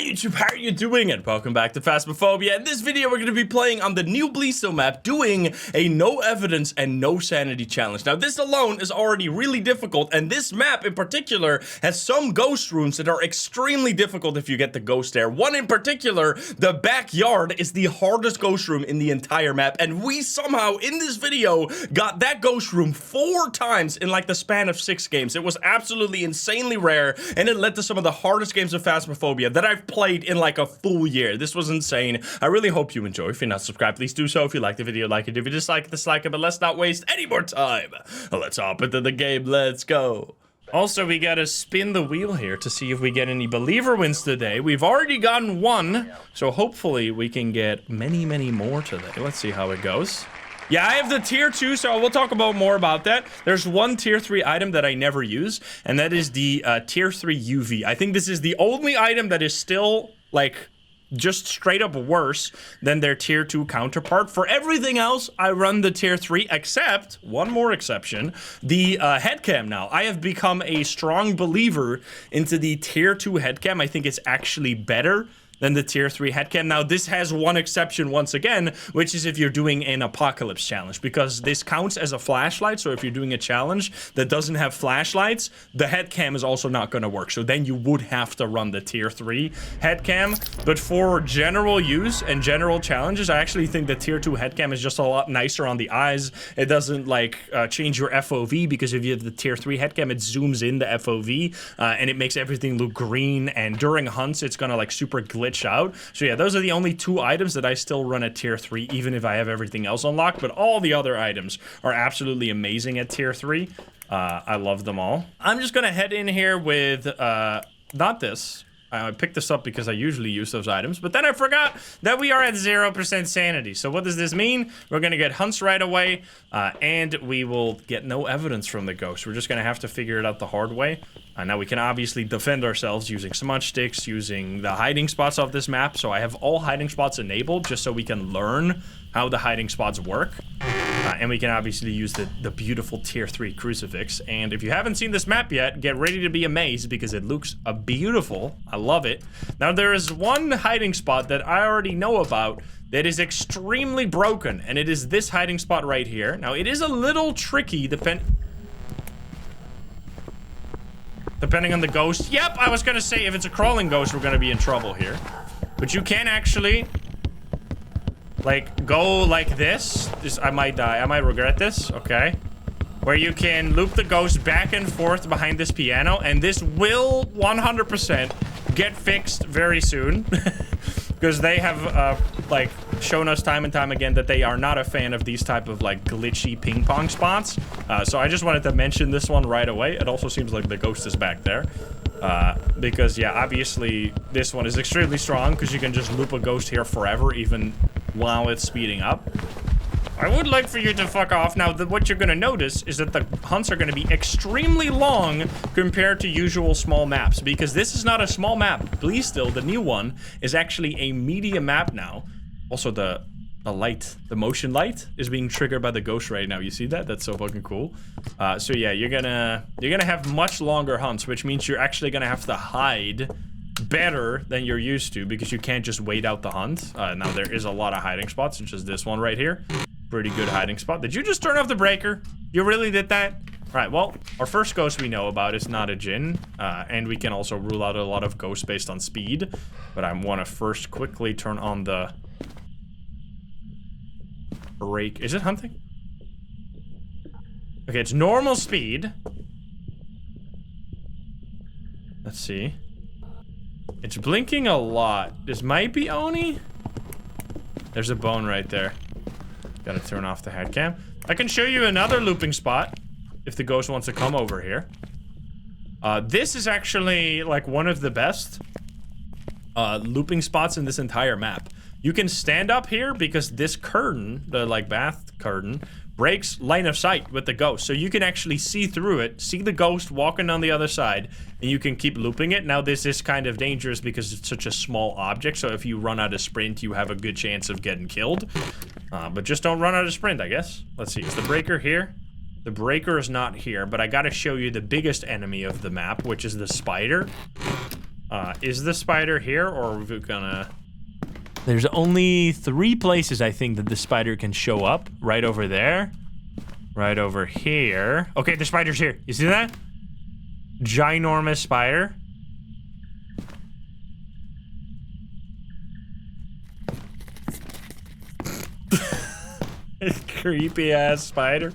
YouTube, how are you doing? And welcome back to Phasmophobia. In this video, we're going to be playing on the new Blisto map, doing a no evidence and no sanity challenge. Now, this alone is already really difficult, and this map in particular has some ghost rooms that are extremely difficult if you get the ghost there. One in particular, the backyard, is the hardest ghost room in the entire map, and we somehow, in this video, got that ghost room 4 times in like the span of 6 games. It was absolutely insanely rare, and it led to some of the hardest games of Phasmophobia that I've played in like a full year. This was insane. I really hope you enjoy. If you're not subscribed, please do so. If you like the video, like it. If you dislike it, but let's not waste any more time. Let's hop into the game. Let's go. Also, we gotta spin the wheel here to see if we get any believer wins today. We've already gotten 1, so hopefully we can get many, many more today. Let's see how it goes. Yeah, I have the tier 2, so we'll talk about more about that. There's one tier 3 item that I never use, and that is the tier 3 UV. I think this is the only item that is still, like, just straight up worse than their tier 2 counterpart. For everything else, I run the tier 3, except, one more exception, the headcam now. I have become a strong believer into the tier 2 headcam. I think it's actually better than the tier 3 headcam. Now, this has one exception once again, which is if you're doing an apocalypse challenge, because this counts as a flashlight. So if you're doing a challenge that doesn't have flashlights, the headcam is also not going to work. So then you would have to run the tier 3 headcam. But for general use and general challenges, I actually think the tier 2 headcam is just a lot nicer on the eyes. It doesn't like change your FOV, because if you have the tier 3 headcam, it zooms in the FOV and it makes everything look green. And during hunts, it's gonna like super glitch out. So yeah, those are the only 2 items that I still run at tier 3, even if I have everything else unlocked. But all the other items are absolutely amazing at tier 3. I love them all. I'm just gonna head in here with not this. I picked this up because I usually use those items, but then I forgot that we are at 0% sanity. So what does this mean? We're gonna get hunts right away, and we will get no evidence from the ghost. We're just gonna have to figure it out the hard way. Now we can obviously defend ourselves using smudge sticks, using the hiding spots of this map. So I have all hiding spots enabled just so we can learn how the hiding spots work. And we can obviously use the beautiful tier 3 crucifix. And if you haven't seen this map yet, get ready to be amazed, because it looks beautiful. I love it. Now there is one hiding spot that I already know about that is extremely broken, and it is this hiding spot right here. Now it is a little tricky depending on the ghost. Yep, I was gonna say if it's a crawling ghost, we're gonna be in trouble here. But you can actually, like, go like this. I might die. I might regret this. Okay. Where you can loop the ghost back and forth behind this piano, and this will 100% get fixed very soon. Because they have, like, shown us time and time again that they are not a fan of these type of, like, glitchy ping pong spots. So I just wanted to mention this one right away. It also seems like the ghost is back there. Because, yeah, obviously, this one is extremely strong, because you can just loop a ghost here forever, even while it's speeding up. I would like for you to fuck off. Now, what you're going to notice is that the hunts are going to be extremely long compared to usual small maps, because this is not a small map. Please still, the new one is actually a medium map now. Also, the light, the motion light is being triggered by the ghost right now. You see that? That's so fucking cool. So yeah, you're gonna have much longer hunts, which means you're actually gonna have to hide better than you're used to, because you can't just wait out the hunt. Now there is a lot of hiding spots, such as this one right here. Pretty good hiding spot. Did you just turn off the breaker? You really did that? All right, well, our first ghost we know about is not a djinn, and we can also rule out a lot of ghosts based on speed. But I want to first quickly turn on the break. Is it hunting? Okay, it's normal speed. Let's see. It's blinking a lot. This might be Oni. There's a bone right there. Gotta turn off the headcam. I can show you another looping spot if the ghost wants to come over here. This is actually like one of the best looping spots in this entire map. You can stand up here because this curtain, the like bath curtain, breaks line of sight with the ghost. So you can actually see through it, see the ghost walking on the other side, and you can keep looping it. Now this is kind of dangerous because it's such a small object, so if you run out of sprint, you have a good chance of getting killed. But just don't run out of sprint, I guess. Let's see, is the breaker here? The breaker is not here, but I gotta show you the biggest enemy of the map, which is the spider. Is the spider here, or are we gonna... There's only 3 places, I think, that the spider can show up. Right over there. Right over here. Okay, the spider's here. You see that? Ginormous spider. Creepy ass spider.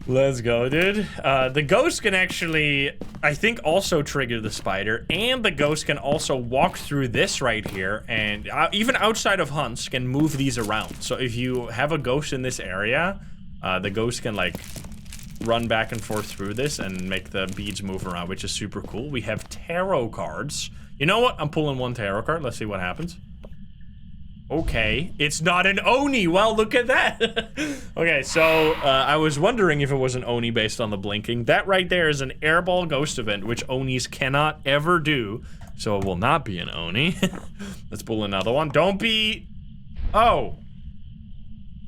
Let's go, dude. The ghost can actually, I think, also trigger the spider, and the ghost can also walk through this right here, and even outside of hunts can move these around. So if you have a ghost in this area, the ghost can like run back and forth through this and make the beads move around, which is super cool. We have tarot cards. You know what? I'm pulling 1 tarot card. Let's see what happens. Okay, it's not an Oni. Well, look at that. Okay, so I was wondering if it was an Oni based on the blinking. That right there is an airball ghost event, which Onis cannot ever do. So it will not be an Oni. Let's pull another one. Don't be... Oh.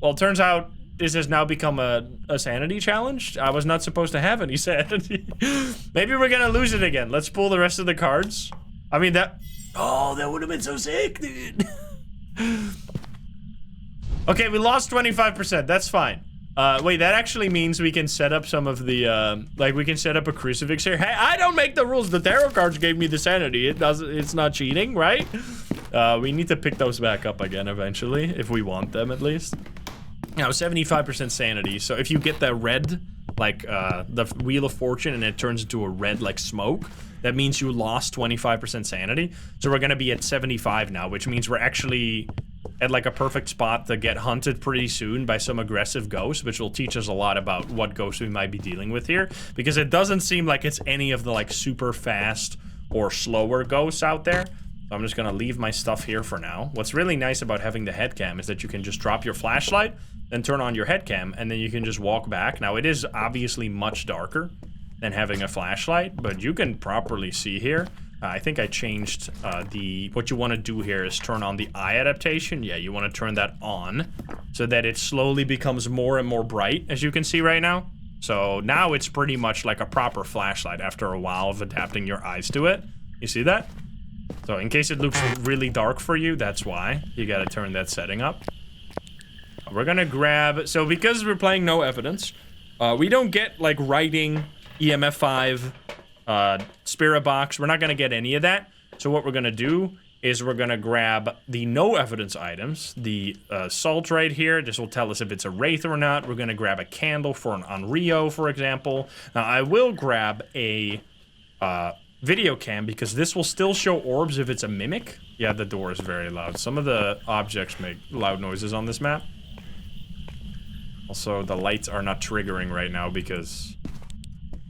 Well, it turns out this has now become a sanity challenge. I was not supposed to have any sanity. Maybe we're gonna lose it again. Let's pull the rest of the cards. I mean, that... Oh, that would have been so sick, dude. Okay, we lost 25%. That's fine. Wait, that actually means we can set up some of the, like, we can set up a crucifix here. Hey, I don't make the rules. The tarot cards gave me the sanity. It's not cheating, right? We need to pick those back up again eventually, if we want them at least. Now, 75% sanity. So if you get the red, like, the Wheel of Fortune and it turns into a red, like, smoke, that means you lost 25% sanity. So we're gonna be at 75 now, which means we're actually at like a perfect spot to get hunted pretty soon by some aggressive ghosts, which will teach us a lot about what ghosts we might be dealing with here, because it doesn't seem like it's any of the like super fast or slower ghosts out there. So I'm just gonna leave my stuff here for now. What's really nice about having the head cam is that you can just drop your flashlight, then turn on your head cam, and then you can just walk back. Now it is obviously much darker than having a flashlight, but you can properly see here. I think I changed what you want to do here is turn on the eye adaptation. Yeah, you want to turn that on so that it slowly becomes more and more bright, as you can see right now. So now it's pretty much like a proper flashlight after a while of adapting your eyes to it. You see that? So in case it looks really dark for you, that's why you got to turn that setting up. We're gonna grab, so because we're playing no evidence, we don't get like writing, EMF 5, spirit box. We're not gonna get any of that. So what we're gonna do is we're gonna grab the no evidence items, the salt right here. This will tell us if it's a wraith or not. We're gonna grab a candle for an Unrio, for example. Now I will grab a video cam because this will still show orbs if it's a mimic. Yeah, the door is very loud. Some of the objects make loud noises on this map. Also, the lights are not triggering right now because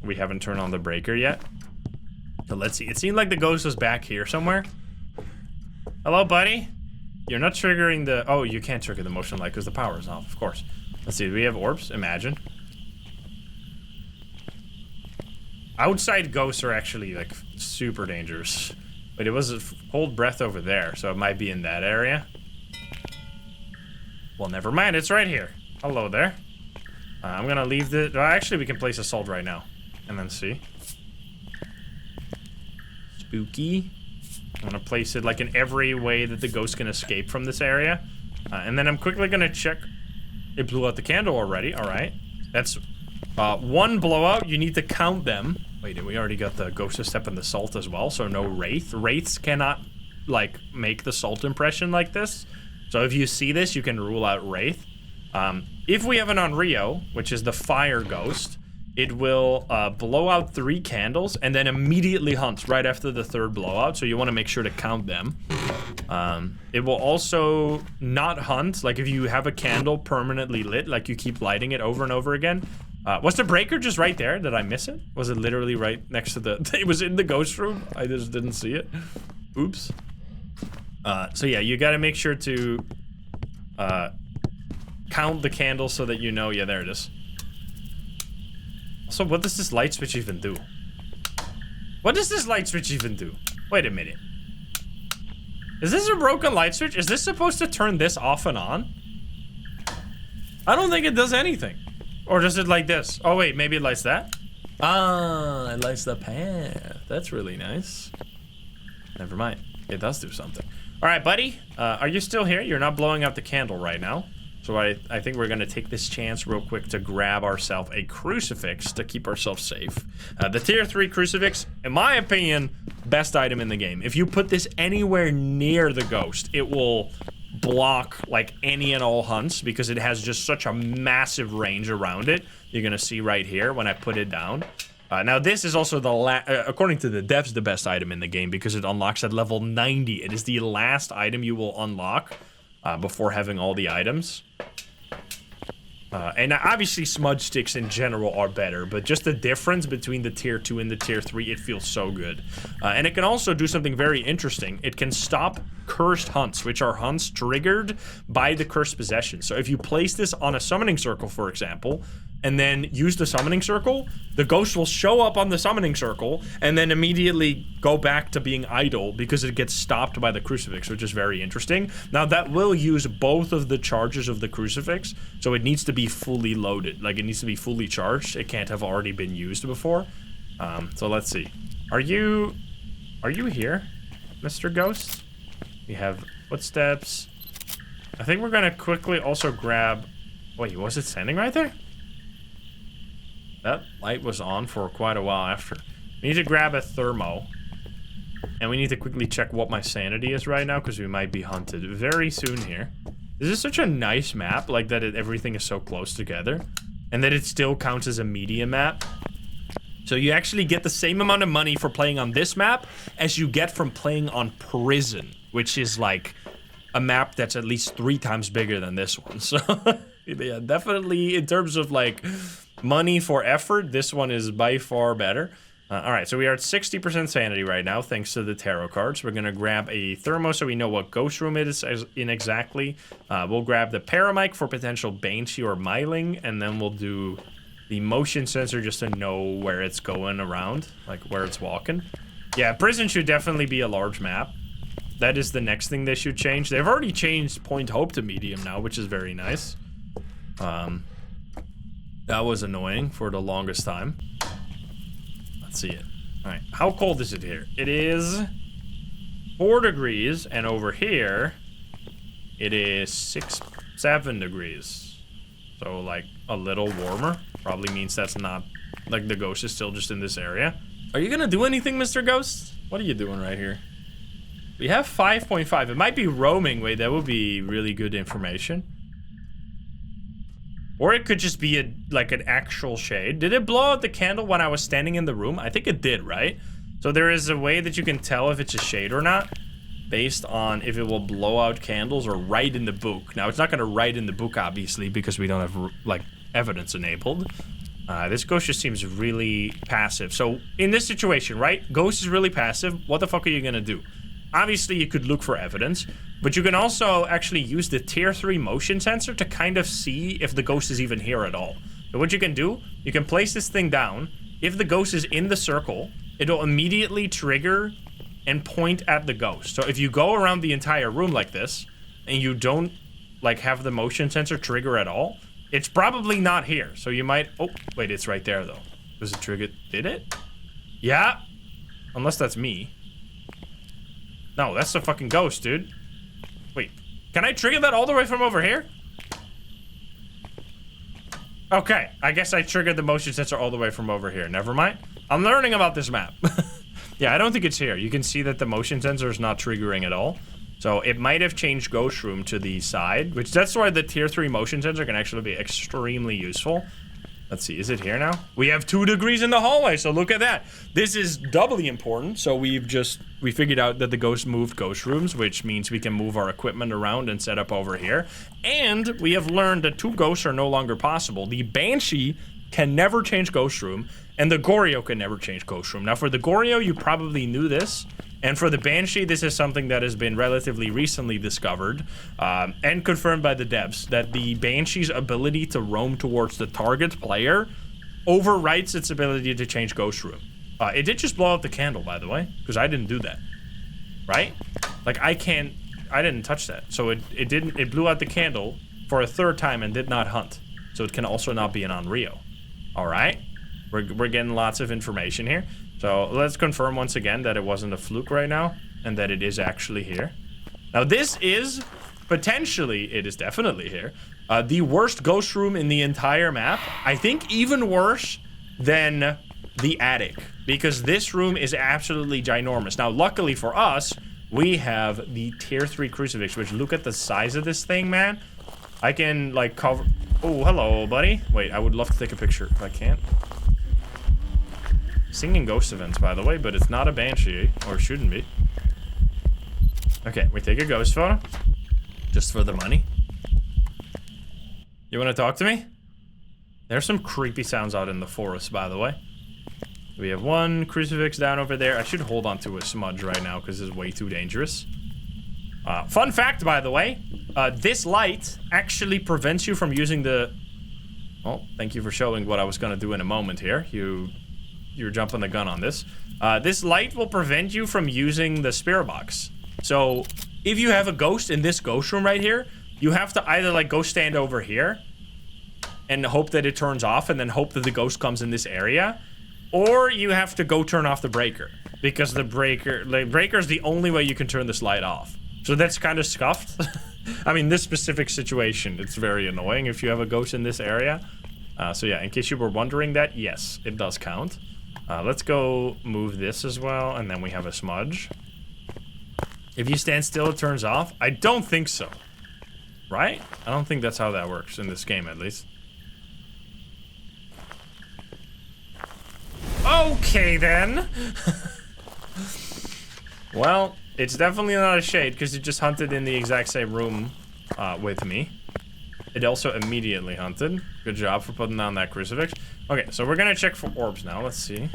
we haven't turned on the breaker yet. So let's see. It seemed like the ghost was back here somewhere. Hello, buddy? You're not triggering the... Oh, you can't trigger the motion light because the power is off, of course. Let's see. Do we have orbs? Imagine. Outside ghosts are actually, like, super dangerous. But it was a hold breath over there, so it might be in that area. Well, never mind. It's right here. Hello there. I'm gonna leave the... Well, actually, we can place a salt right now. And then see. Spooky. I'm gonna place it like in every way that the ghost can escape from this area. And then I'm quickly gonna check. It blew out the candle already. All right. That's 1 blowout. You need to count them. Wait, we already got the ghost to step in the salt as well. So no wraith. Wraiths cannot like make the salt impression like this. So if you see this, you can rule out wraith. If we have an Unrio, which is the fire ghost, it will blow out 3 candles and then immediately hunt right after the 3rd blowout, so you want to make sure to count them. It will also not hunt, like if you have a candle permanently lit, like you keep lighting it over and over again. Was the breaker just right there? Did I miss it? Was it literally right next to the... It was in the ghost room? I just didn't see it. Oops. So yeah, you gotta make sure to count the candles so that you know... Yeah, there it is. So what does this light switch even do? What does this light switch even do? Wait a minute. Is this a broken light switch? Is this supposed to turn this off and on? I don't think it does anything. Or does it like this? Oh wait, maybe it lights that? Ah, it lights the path. That's really nice. Never mind. It does do something. All right, buddy. Are you still here? You're not blowing out the candle right now. So I think we're going to take this chance real quick to grab ourselves a crucifix to keep ourselves safe. The tier 3 crucifix, in my opinion, best item in the game. If you put this anywhere near the ghost, it will block like any and all hunts because it has just such a massive range around it. You're going to see right here when I put it down. Now this is also according to the devs, the best item in the game because it unlocks at level 90. It is the last item you will unlock before having all the items. And obviously smudge sticks in general are better, but just the difference between the tier 2 and the tier 3, it feels so good. And it can also do something very interesting. It can stop cursed hunts, which are hunts triggered by the cursed possession. So if you place this on a summoning circle, for example, and then use the summoning circle, the ghost will show up on the summoning circle and then immediately go back to being idle because it gets stopped by the crucifix, which is very interesting. Now that will use both of the charges of the crucifix, so it needs to be fully loaded. Like it needs to be fully charged. It can't have already been used before. So let's see. Are you here, Mr. Ghost? We have footsteps. I think we're gonna quickly also grab, wait, was it standing right there? That light was on for quite a while after. We need to grab a thermo. And we need to quickly check what my sanity is right now because we might be hunted very soon here. This is such a nice map, like that everything is so close together. And that it still counts as a media map. So you actually get the same amount of money for playing on this map as you get from playing on Prison, which is like a map that's at least 3 times bigger than this one. So yeah, definitely in terms of like money for effort, this one is by far better. All right, so we are at 60% sanity right now, thanks to the tarot cards. We're gonna grab a thermo so we know what ghost room it is in exactly. We'll grab the paramic for potential banshee or myling, and then we'll do the motion sensor just to know where it's going around, like where it's walking. Yeah, Prison should definitely be a large map. That is the next thing they should change. They've already changed Point Hope to medium now, which is very nice. That was annoying for the longest time. Let's see it. All right, how cold is it here? It is 4 degrees, and over here, it is 7 degrees. So like a little warmer. Probably means that's not, like the ghost is still just in this area. Are you gonna do anything, Mr. Ghost? What are you doing right here? We have 5.5. It might be roaming. Wait, that would be really good information. Or it could just be like an actual shade. Did it blow out the candle when I was standing in the room? I think it did, right? So there is a way that you can tell if it's a shade or not based on if it will blow out candles or write in the book. Now, it's not going to write in the book, obviously, because we don't have, like, evidence enabled. This ghost just seems really passive. So in this situation, right? Ghost is really passive. What the fuck are you going to do? Obviously, you could look for evidence, but you can also actually use the tier 3 motion sensor to kind of see if the ghost is even here at all. So what you can do, you can place this thing down. If the ghost is in the circle, it'll immediately trigger and point at the ghost. So if you go around the entire room like this, and you don't like have the motion sensor trigger at all, it's probably not here. So you might, oh, wait, it's right there though. Was it triggered? Did it? Yeah, unless that's me. No, that's the fucking ghost, dude. Wait, can I trigger that all the way from over here? Okay, I guess I triggered the motion sensor all the way from over here. Never mind. I'm learning about this map. Yeah, I don't think it's here. You can see that the motion sensor is not triggering at all. So it might have changed ghost room to the side, which that's why the tier 3 motion sensor can actually be extremely useful. Let's see, is it here now? We have 2 degrees in the hallway, so look at that. This is doubly important. So we figured out that the ghost moved ghost rooms, which means we can move our equipment around and set up over here. And we have learned that 2 ghosts are no longer possible. The Banshee can never change ghost room, and the Goryo can never change ghost room. Now for the Goryo, you probably knew this. And for the Banshee, this is something that has been relatively recently discovered and confirmed by the devs, that the Banshee's ability to roam towards the target player overwrites its ability to change ghost room. It did just blow out the candle, by the way, because I didn't do that, right? Like I didn't touch that. So it blew out the candle for a 3rd time and did not hunt. So it can also not be an Onryo. All right, we're getting lots of information here. So let's confirm once again that it wasn't a fluke right now. and that it is actually here. Now this is potentially, it is definitely here, the worst ghost room in the entire map. I think even worse than the attic, because this room is absolutely ginormous. Now luckily for us, we have the tier 3 crucifix, which look at the size of this thing, man. I can like cover, oh hello buddy. Wait, I would love to take a picture if I can't. Singing ghost events, by the way, but it's not a banshee, or shouldn't be. Okay, we take a ghost photo. Just for the money. You want to talk to me? There's some creepy sounds out in the forest, by the way. We have one crucifix down over there. I should hold on to a smudge right now because it's way too dangerous. Fun fact, by the way. This light actually prevents you from using the... Oh, thank you for showing what I was going to do in a moment here. You're jumping the gun on this. This light will prevent you from using the spirit box. So, if you have a ghost in this ghost room right here, you have to either like go stand over here and hope that it turns off and then hope that the ghost comes in this area, or you have to go turn off the breaker because the breaker is the only way you can turn this light off. So that's kind of scuffed. I mean, this specific situation, it's very annoying if you have a ghost in this area. So yeah, in case you were wondering that, yes, it does count. Let's go move this as well, and then we have a smudge. If you stand still, it turns off? I don't think so. Right? I don't think that's how that works in this game, at least. Okay, then. Well, it's definitely not a shade, because it just hunted in the exact same room with me. It also immediately hunted. Good job for putting down that crucifix. Okay, so we're gonna check for orbs now. Let's see.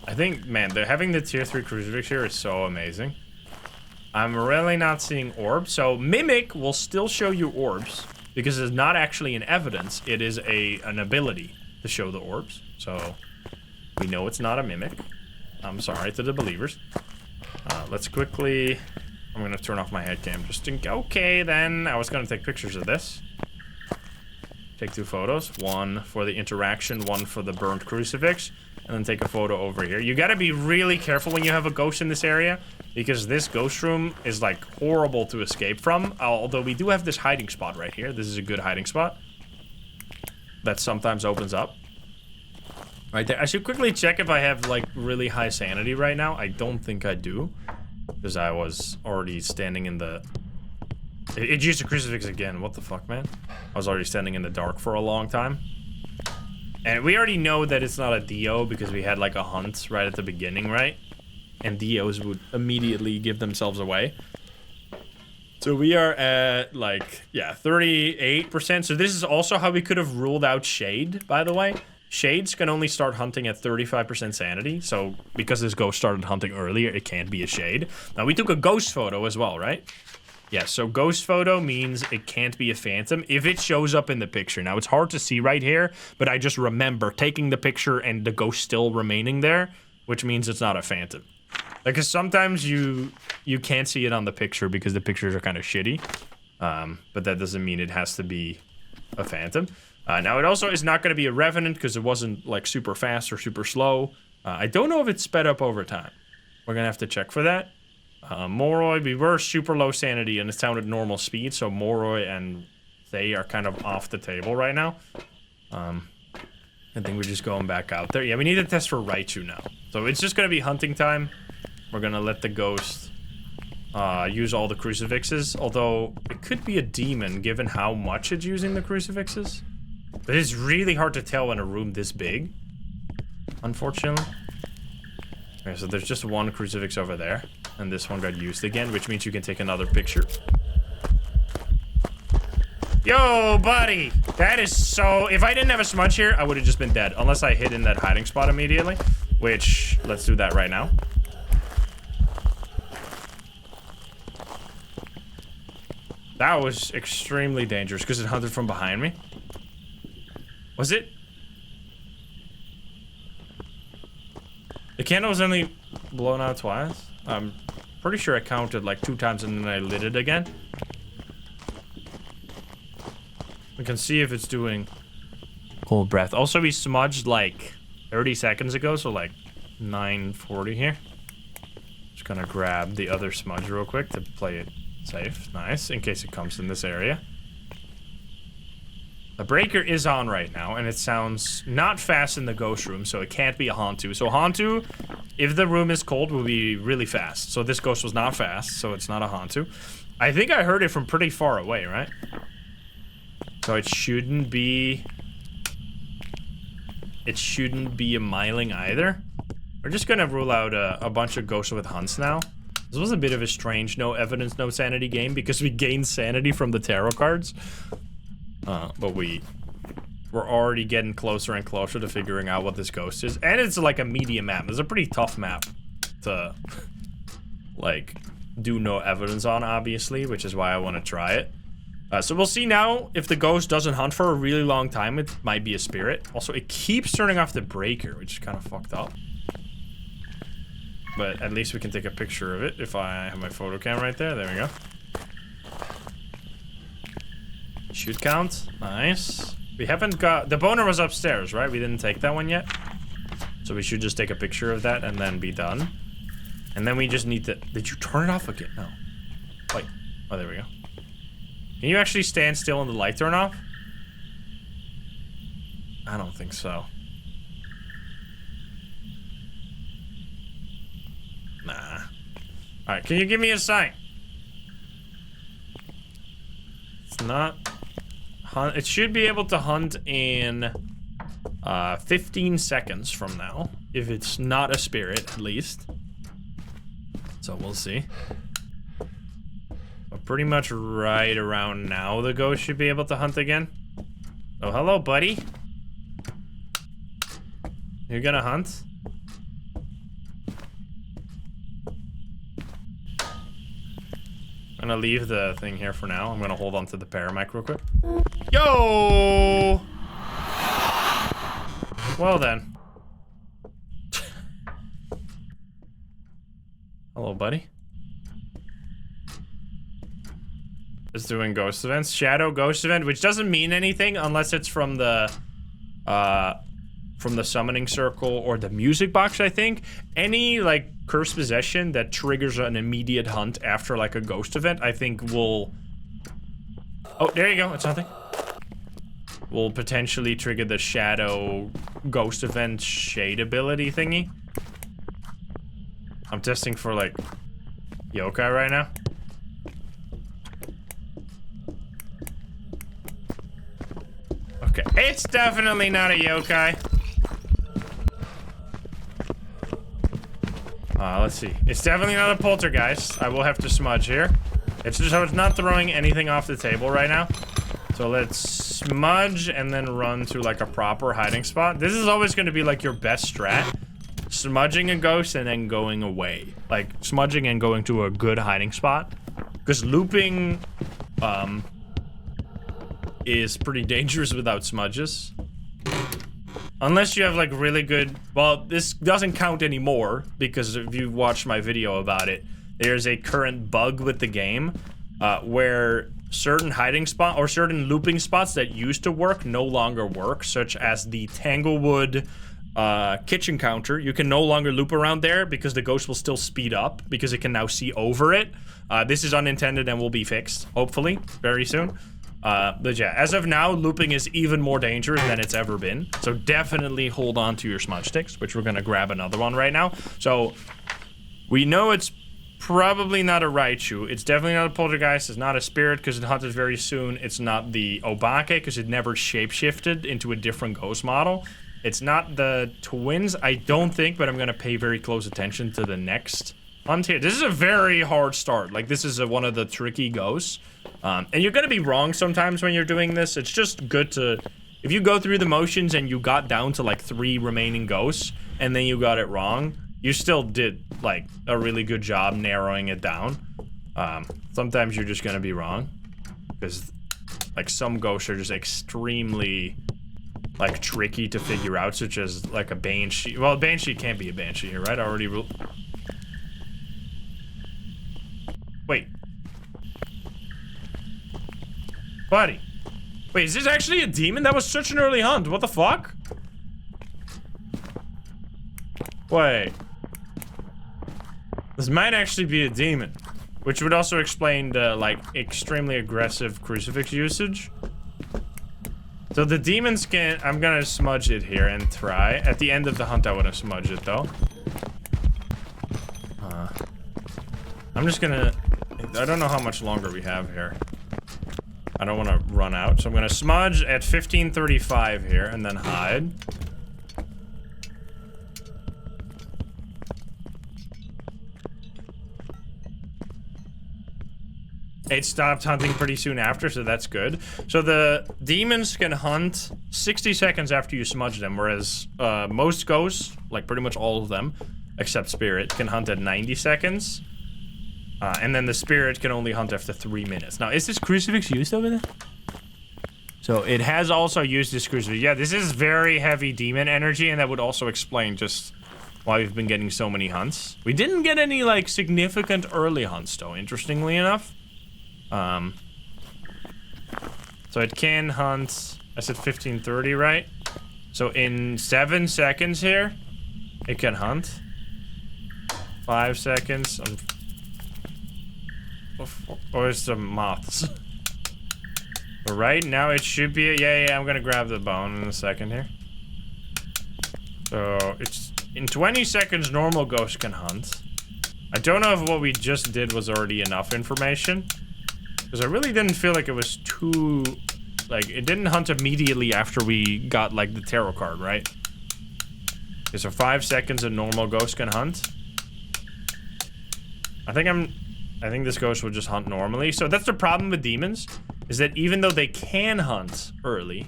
I think, man, having the tier 3 crucifix here is so amazing. I'm really not seeing orbs. So Mimic will still show you orbs because it's not actually an evidence. It is an ability to show the orbs. So we know it's not a Mimic. I'm sorry to the believers. Let's quickly... I'm going to turn off my head cam just in... Okay, then. I was going to take pictures of this. Take 2 photos. One for the interaction, one for the burnt crucifix. And then take a photo over here. You gotta be really careful when you have a ghost in this area, because this ghost room is like horrible to escape from. Although we do have this hiding spot right here. This is a good hiding spot that sometimes opens up. Right there. I should quickly check if I have like really high sanity right now. I don't think I do, because I was already standing in the... It used a crucifix again. What the fuck, man? I was already standing in the dark for a long time. And we already know that it's not a DO because we had like a hunt right at the beginning, right? And DOs would immediately give themselves away. So we are at like, yeah, 38%. So this is also how we could have ruled out Shade, by the way. Shades can only start hunting at 35% sanity. So because this ghost started hunting earlier, it can't be a Shade. Now we took a ghost photo as well, right? Yeah, so ghost photo means it can't be a phantom if it shows up in the picture. Now, it's hard to see right here, but I just remember taking the picture and the ghost still remaining there, which means it's not a phantom. Because sometimes you can't see it on the picture because the pictures are kind of shitty. But that doesn't mean it has to be a phantom. Now, it also is not going to be a revenant because it wasn't like super fast or super slow. I don't know if it's sped up over time. We're going to have to check for that. Moroi, we were super low sanity and it sounded normal speed, so Moroi and they are kind of off the table right now. I think we're just going back out there. Yeah, we need to test for Raichu now. So it's just going to be hunting time. We're going to let the ghost use all the crucifixes, although it could be a demon given how much it's using the crucifixes. But it's really hard to tell in a room this big, unfortunately. Okay, so there's just one crucifix over there. And this one got used again, which means you can take another picture. Yo, buddy! That is so... If I didn't have a smudge here, I would have just been dead. Unless I hid in that hiding spot immediately. Which, let's do that right now. That was extremely dangerous because it hunted from behind me. Was it? The candle was only blown out twice. I'm pretty sure I counted like 2 times and then I lit it again. We can see if it's doing cold breath. Also, we smudged like 30 seconds ago, so like 9:40 here. gonna grab the other smudge real quick to play it safe. Nice, in case it comes in this area. The breaker is on right now, and it sounds not fast in the ghost room, so it can't be a Hantu. So Hantu, if the room is cold, will be really fast. So this ghost was not fast, so it's not a Hantu. I think I heard it from pretty far away, right? So it shouldn't be... It shouldn't be a miling either. We're just gonna rule out a bunch of ghosts with hunts now. This was a bit of a strange no evidence, no sanity game because we gained sanity from the tarot cards. But we're already getting closer and closer to figuring out what this ghost is. And it's like a medium map. It's a pretty tough map to, like, do no evidence on, obviously, which is why I want to try it. So we'll see now if the ghost doesn't hunt for a really long time. It might be a spirit. Also, it keeps turning off the breaker, which is kind of fucked up. But at least we can take a picture of it if I have my photo cam right there. There we go. Shoot count. Nice. We haven't got... The boner was upstairs, right? We didn't take that one yet. So we should just take a picture of that and then be done. And then we just need to... Did you turn it off again? No. Wait. Oh, there we go. Can you actually stand still and the light turn off? I don't think so. Nah. Alright, can you give me a sign? It's not... It should be able to hunt in 15 seconds from now. If it's not a spirit, at least. So we'll see. But pretty much right around now, the ghost should be able to hunt again. Oh, hello, buddy. You're gonna hunt? I'm gonna leave the thing here for now. I'm gonna hold on to the paramic real quick. Yo! Well then. Hello, buddy. It's doing ghost events. Shadow ghost event, which doesn't mean anything unless it's from the summoning circle or the music box, I think. Any, like, cursed possession that triggers an immediate hunt after, like, a ghost event, I think will... Oh, there you go. It's nothing. Will potentially trigger the shadow ghost event shade ability thingy. I'm testing for, like, yokai right now. Okay, it's definitely not a yokai. Let's see. It's definitely not a poltergeist. I will have to smudge here. It's just how it's not throwing anything off the table right now. So let's smudge and then run to like a proper hiding spot. This is always going to be like your best strat. Smudging a ghost and then going away. Like smudging and going to a good hiding spot. Because looping is pretty dangerous without smudges. Unless you have like really good, well, this doesn't count anymore because if you watched my video about it, there's a current bug with the game where certain hiding spot or certain looping spots that used to work no longer work, such as the Tanglewood kitchen counter. You can no longer loop around there because the ghost will still speed up because it can now see over it. This is unintended and will be fixed, hopefully, very soon. But yeah, as of now, looping is even more dangerous than it's ever been. So definitely hold on to your smudge sticks, which we're gonna grab another one right now. So we know it's probably not a Raichu. It's definitely not a poltergeist. It's not a spirit because it hunted very soon. It's not the Obake because it never shapeshifted into a different ghost model. It's not the twins, I don't think, but I'm gonna pay very close attention to the next hunt here. This is a very hard start. Like, this is one of the tricky ghosts. And you're gonna be wrong sometimes when you're doing this. It's just good to... If you go through the motions and you got down to, like, 3 remaining ghosts, and then you got it wrong, you still did, like, a really good job narrowing it down. Sometimes you're just gonna be wrong. Because, like, some ghosts are just extremely... like, tricky to figure out, such as, like, a Banshee. Well, a Banshee can't be a Banshee here, right? I already ruled... Wait. Buddy. Wait, is this actually a demon? That was such an early hunt. What the fuck? Wait. This might actually be a demon, which would also explain the, like, extremely aggressive crucifix usage. So the demons can... I'm gonna smudge it here and try. At the end of the hunt, I want to smudge it, though. I'm just gonna... I don't know how much longer we have here. I don't want to run out, so I'm gonna smudge at 15:35 here, and then hide. It stopped hunting pretty soon after, so that's good. So the demons can hunt 60 seconds after you smudge them, whereas most ghosts, like pretty much all of them, except Spirit, can hunt at 90 seconds. And then the Spirit can only hunt after 3 minutes. Now, is this crucifix used over there? So it has also used this crucifix. Yeah, this is very heavy demon energy, and that would also explain just why we've been getting so many hunts. We didn't get any, like, significant early hunts, though, interestingly enough. So it can hunt, I said 15:30, right? So in 7 seconds here, it can hunt. 5 seconds. Or it's the moths. But right now it should be, yeah, I'm gonna grab the bone in a second here. So it's, in 20 seconds, normal ghosts can hunt. I don't know if what we just did was already enough information. Because I really didn't feel like it was too... Like, it didn't hunt immediately after we got, like, the tarot card, right? Okay, so 5 seconds a normal ghost can hunt. I think this ghost will just hunt normally. So that's the problem with demons, is that even though they can hunt early,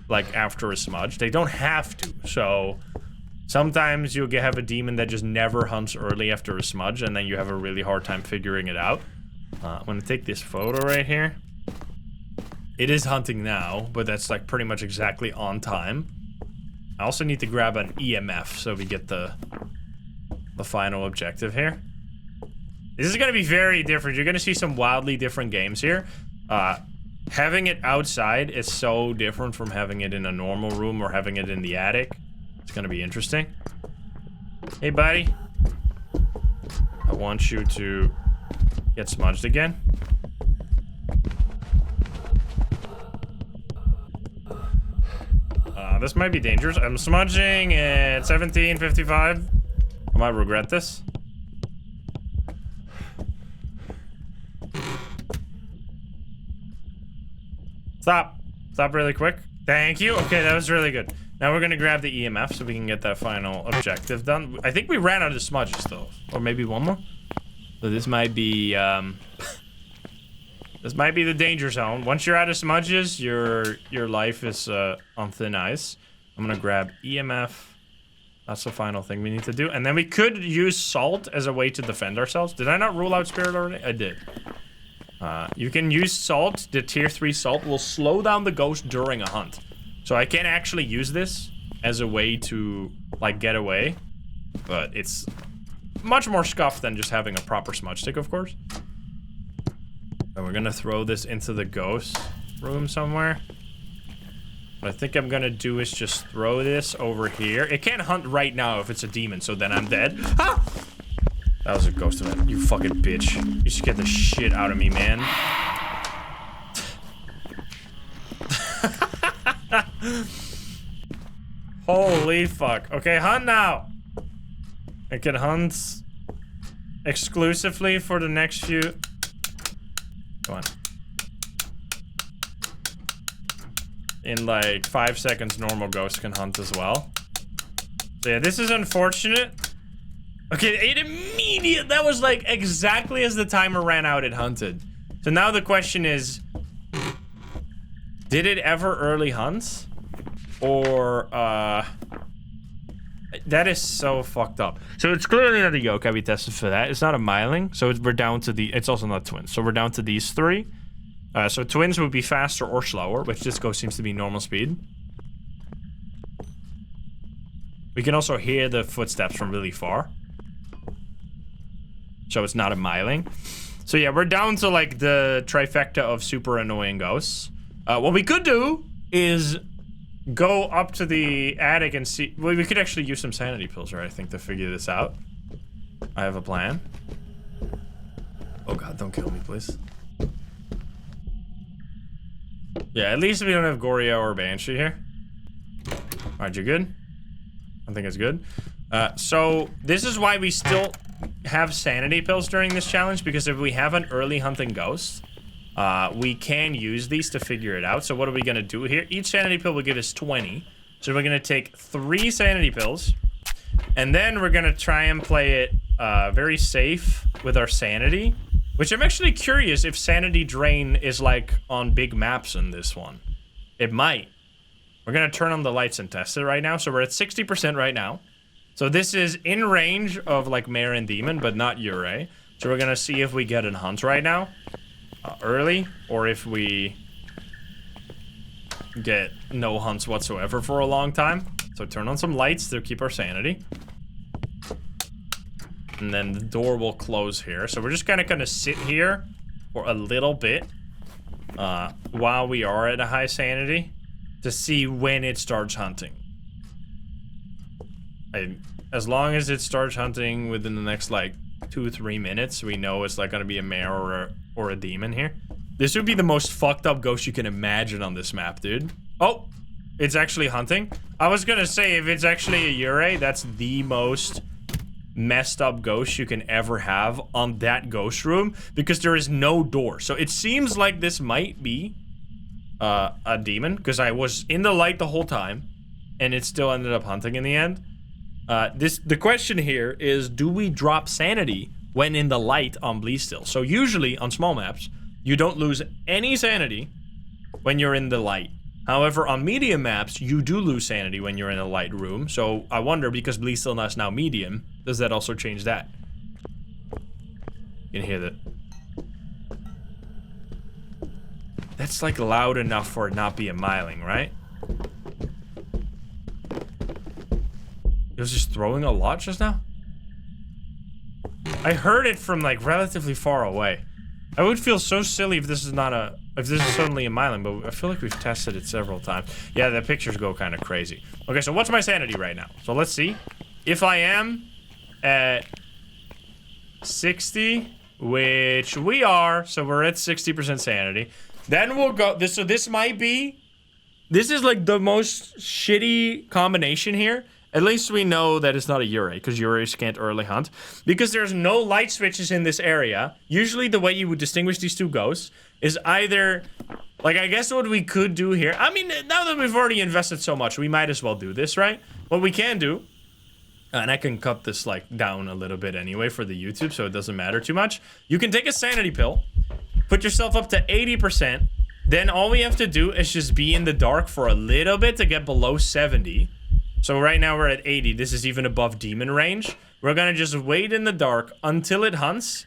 like after a smudge, they don't have to. So sometimes you'll have a demon that just never hunts early after a smudge, and then you have a really hard time figuring it out. I'm gonna take this photo right here. It is hunting now, but that's like pretty much exactly on time. I also need to grab an EMF so we get the final objective here. This is gonna be very different. You're gonna see some wildly different games here. Having it outside is so different from having it in a normal room or having it in the attic. It's gonna be interesting. Hey, buddy. I want you to get smudged again. This might be dangerous. I'm smudging at 17:55. I might regret this. Stop. Stop really quick. Thank you. Okay, that was really good. Now we're gonna grab the EMF so we can get that final objective done. I think we ran out of smudges though. Or maybe one more? So this might be, this might be the danger zone. Once you're out of smudges, your life is on thin ice. I'm gonna grab EMF. That's the final thing we need to do. And then we could use salt as a way to defend ourselves. Did I not rule out Spirit already? I did. You can use salt. The tier 3 salt will slow down the ghost during a hunt. So I can actually use this as a way to, like, get away. But it's much more scuffed than just having a proper smudge stick, of course. And we're gonna throw this into the ghost room somewhere. What I think I'm gonna do is just throw this over here. It can't hunt right now if it's a demon, so then I'm dead. Ah! That was a ghost event. You fucking bitch. You scared the shit out of me, man. Holy fuck. Okay, hunt now. I can hunt exclusively for the next few. Come on. In like 5 seconds, normal ghosts can hunt as well. So yeah, this is unfortunate. Okay, that was like exactly as the timer ran out, it hunted. So now the question is, did it ever early hunt? Or, that is so fucked up. So it's clearly not a yokai, we tested for that. It's not a myling, so we're down to it's also not twins. So we're down to these 3. So twins would be faster or slower, which this ghost seems to be normal speed. We can also hear the footsteps from really far. So it's not a myling. So yeah, we're down to like the trifecta of super annoying ghosts. What we could do is go up to the attic and see. Well, we could actually use some sanity pills, right? I think, to figure this out. I have a plan. Oh god, don't kill me, please. Yeah, at least we don't have Goria or Banshee here. Alright, you good? I think it's good. So this is why we still have sanity pills during this challenge, because if we have an early hunting ghost, we can use these to figure it out. So what are we gonna do here? Each sanity pill will give us 20. So we're gonna take 3 sanity pills, and then we're gonna try and play it very safe with our sanity, which I'm actually curious if sanity drain is like on big maps in this one. It might. We're gonna turn on the lights and test it right now. So we're at 60% right now. So this is in range of like Mare and Demon, but not Ure. So we're gonna see if we get an hunt right now, early, or if we get no hunts whatsoever for a long time. So turn on some lights to keep our sanity. And then the door will close here. So we're just kind of gonna sit here for a little bit while we are at a high sanity to see when it starts hunting. As long as it starts hunting within the next like 2-3 minutes, we know it's like gonna be a mare or a demon here. This would be the most fucked up ghost you can imagine on this map, dude. Oh, it's actually hunting. I was gonna say, if it's actually a Ure, that's the most messed up ghost you can ever have on that ghost room, because there is no door. So it seems like this might be a demon, because I was in the light the whole time and it still ended up hunting in the end. The question here is, do we drop sanity when in the light on Bleestill? So usually on small maps, you don't lose any sanity when you're in the light. However, on medium maps, you do lose sanity when you're in a light room. So I wonder, because Bleestill is now medium, does that also change that? You can hear that. That's like loud enough for it not be a miling, right? It was just throwing a lot just now? I heard it from like relatively far away. I would feel so silly if this is not a, if this is suddenly a miling, but I feel like we've tested it several times. Yeah, the pictures go kind of crazy. Okay, so what's my sanity right now? So let's see. If I am at 60, which we are, so we're at 60% sanity, then we'll go, so this might be, this is like the most shitty combination here. At least we know that it's not a Ure, because Ures can't early hunt. Because there's no light switches in this area, usually the way you would distinguish these two ghosts is either, like, I guess what we could do here, I mean, now that we've already invested so much, we might as well do this, right? What we can do, and I can cut this, like, down a little bit anyway for the YouTube, so it doesn't matter too much. You can take a sanity pill, put yourself up to 80%, then all we have to do is just be in the dark for a little bit to get below 70. So right now we're at 80. This is even above demon range. We're gonna just wait in the dark until it hunts,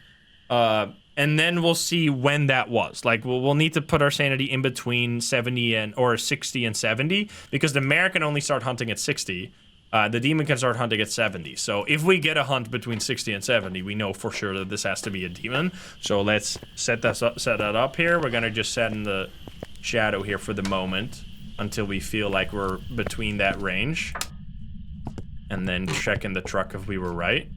and then we'll see when that was. Like, we'll need to put our sanity in between 70 or 60 and 70, because the mare can only start hunting at 60. The demon can start hunting at 70. So if we get a hunt between 60 and 70, we know for sure that this has to be a demon. So let's set that up here. We're gonna just set in the shadow here for the moment, until we feel like we're between that range, and then check in the truck if we were right.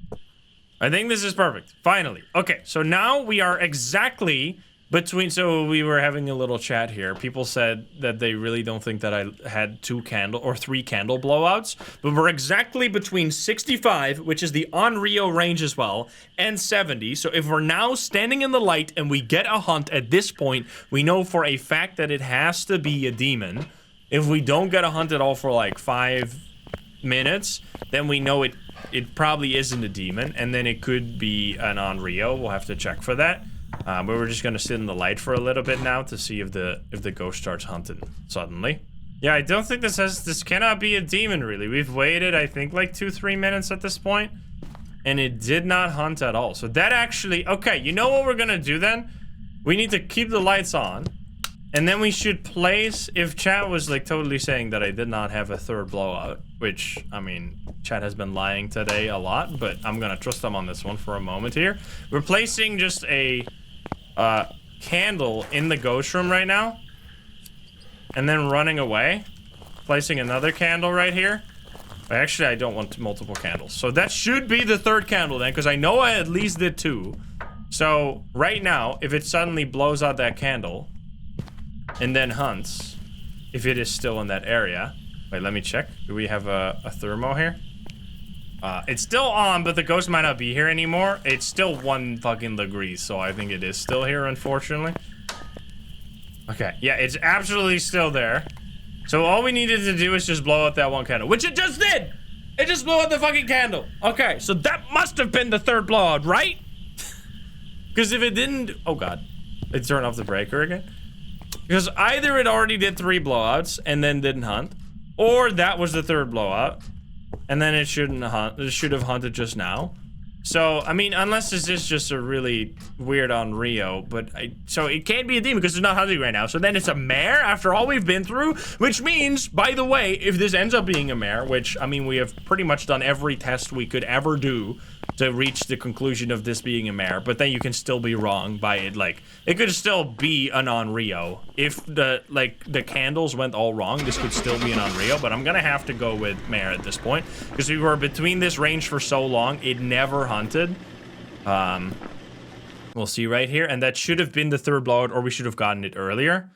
I think this is perfect, finally. Okay, so now we are exactly between, so we were having a little chat here. People said that they really don't think that I had 3 candle blowouts, but we're exactly between 65, which is the on Rio range as well, and 70. So if we're now standing in the light and we get a hunt at this point, we know for a fact that it has to be a demon. If we don't get a hunt at all for like 5 minutes, then we know it probably isn't a demon, and then it could be an on Rio. We'll have to check for that. But we're just gonna sit in the light for a little bit now to see if the ghost starts hunting suddenly. Yeah, I don't think this cannot be a demon, really. We've waited, I think, like 2-3 minutes at this point, and it did not hunt at all. So that actually, okay, you know what we're gonna do then? We need to keep the lights on. And then we should place, if chat was like totally saying that I did not have a 3rd blowout, which, I mean, chat has been lying today a lot, but I'm gonna trust them on this one for a moment here. We're placing just a candle in the ghost room right now, and then running away. Placing another candle right here. Actually, I don't want multiple candles. So that should be the 3rd candle then, because I know I at least did 2. So right now, if it suddenly blows out that candle and then hunts, if it is still in that area. Wait, let me check. Do we have a thermo here? It's still on, but the ghost might not be here anymore. It's still 1 fucking degree, so I think it is still here, unfortunately. Okay, yeah, it's absolutely still there. So all we needed to do is just blow out that 1 candle, which it just did! It just blew out the fucking candle. Okay, so that must have been the 3rd blowout, right? Because if it didn't, oh god, it turned off the breaker again. Because either it already did 3 blowouts and then didn't hunt, or that was the 3rd blowout, and then it shouldn't hunt. It should have hunted just now. So I mean, unless this is just a really weird on Rio, but so it can't be a demon because it's not hunting right now. So then it's a mare after all we've been through, which means, by the way, if this ends up being a mare, which I mean we have pretty much done every test we could ever do to reach the conclusion of this being a mare, but then you can still be wrong by it. Like it could still be an on Rio if the candles went all wrong. This could still be an on Rio, but I'm gonna have to go with mare at this point because we were between this range for so long. It never hunted. We'll see right here, and that should have been the 3rd blowout, or we should have gotten it earlier.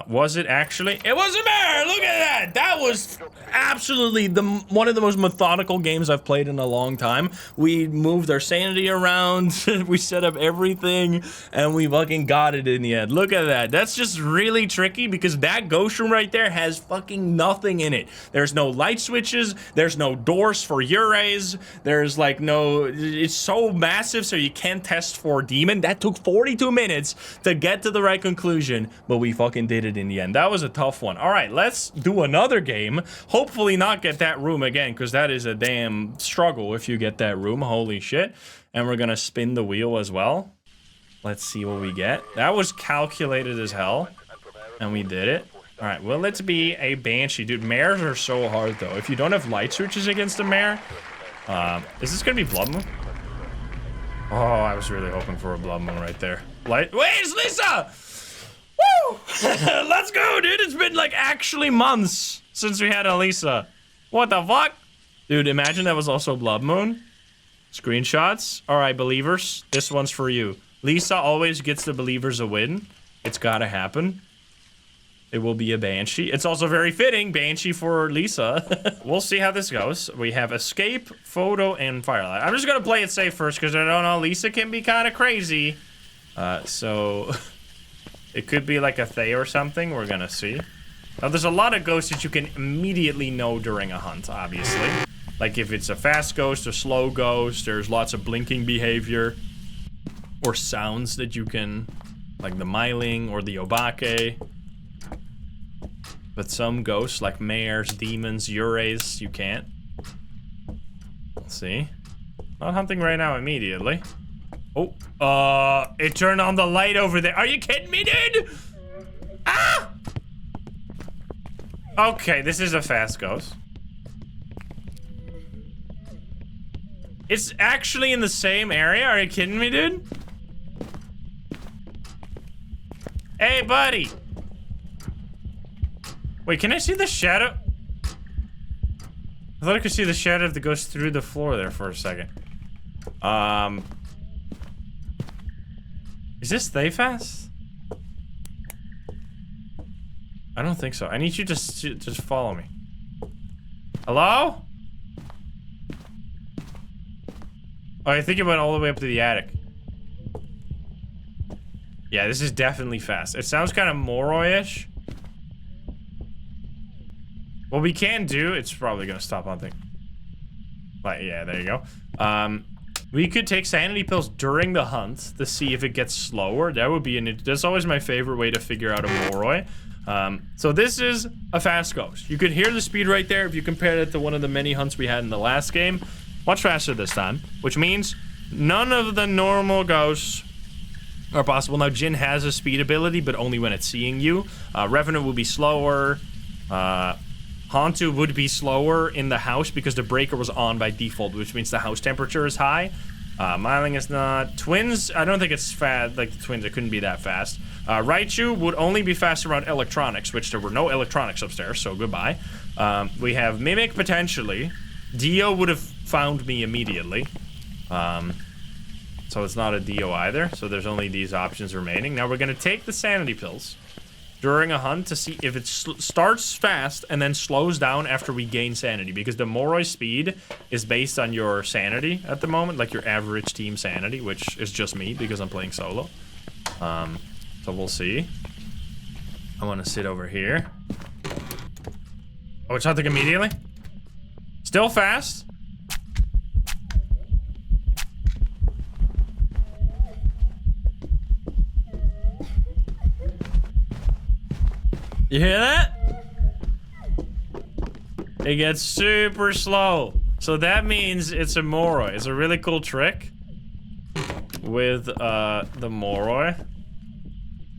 Was it actually? It was a mare! Look at that! That was absolutely one of the most methodical games I've played in a long time. We moved our sanity around, we set up everything, and we fucking got it in the end. Look at that. That's just really tricky because that ghost room right there has fucking nothing in it. There's no light switches, there's no doors for Urays, there's like no... It's so massive so you can't test for demon. That took 42 minutes to get to the right conclusion, but we fucking did it in the end. That was a tough one. All right, let's do another game. Hopefully not get that room again, because that is a damn struggle if you get that room. Holy shit. And we're gonna spin the wheel as well. Let's see what we get. That was calculated as hell, and we did it. All right, well, let's be a banshee. Dude, mares are so hard, though. If you don't have light switches against a mare, is this gonna be blood moon? Oh, I was really hoping for a blood moon right there. Wait, it's Lisa! Woo! Let's go, dude. It's been like actually months since we had Elisa. What the fuck? Dude, imagine that was also Blood Moon. Screenshots. All right, believers. This one's for you. Lisa always gets the believers a win. It's gotta happen. It will be a Banshee. It's also very fitting, Banshee for Lisa. We'll see how this goes. We have Escape, Photo, and Firelight. I'm just gonna play it safe first because I don't know. Lisa can be kind of crazy. So... It could be like a Thay or something. We're gonna see. Now, there's a lot of ghosts that you can immediately know during a hunt, obviously. Like if it's a fast ghost, a slow ghost, there's lots of blinking behavior. Or sounds that you can, like the myling or the obake. But some ghosts, like mares, demons, urays, you can't. Let's see. Not hunting right now immediately. Oh, it turned on the light over there. Are you kidding me, dude? Ah! Okay, this is a fast ghost. It's actually in the same area. Are you kidding me, dude? Hey, buddy. Wait, can I see the shadow? I thought I could see the shadow of the ghost through the floor there for a second. Is this Thay fast? I don't think so. I need you to just follow me. Hello? Oh, I think it went all the way up to the attic. Yeah, this is definitely fast. It sounds kind of Moroi-ish. What we can do, it's probably gonna stop hunting. But yeah, there you go. We could take sanity pills during the hunt to see if it gets slower. That would be that's always my favorite way to figure out a Moroi. So this is a fast ghost. You could hear the speed right there if you compare it to one of the many hunts we had in the last game. Much faster this time, which means none of the normal ghosts are possible. Now, Jinn has a speed ability, but only when it's seeing you. Revenant will be slower. Hantu would be slower in the house because the breaker was on by default, which means the house temperature is high. Myling is not. Twins, I don't think it's fast. Like the twins, it couldn't be that fast. Raichu would only be fast around electronics, which there were no electronics upstairs, so goodbye. We have Mimic potentially. Dio would have found me immediately. So it's not a DO either. So there's only these options remaining. Now we're gonna take the sanity pills during a hunt to see if it starts fast and then slows down after we gain sanity, because the Moroi speed is based on your sanity at the moment, like your average team sanity, which is just me because I'm playing solo. So we'll see. I want to sit over here. Oh, it's hunting immediately. Still fast. You hear that? It gets super slow. So that means it's a Moroi. It's a really cool trick with the Moroi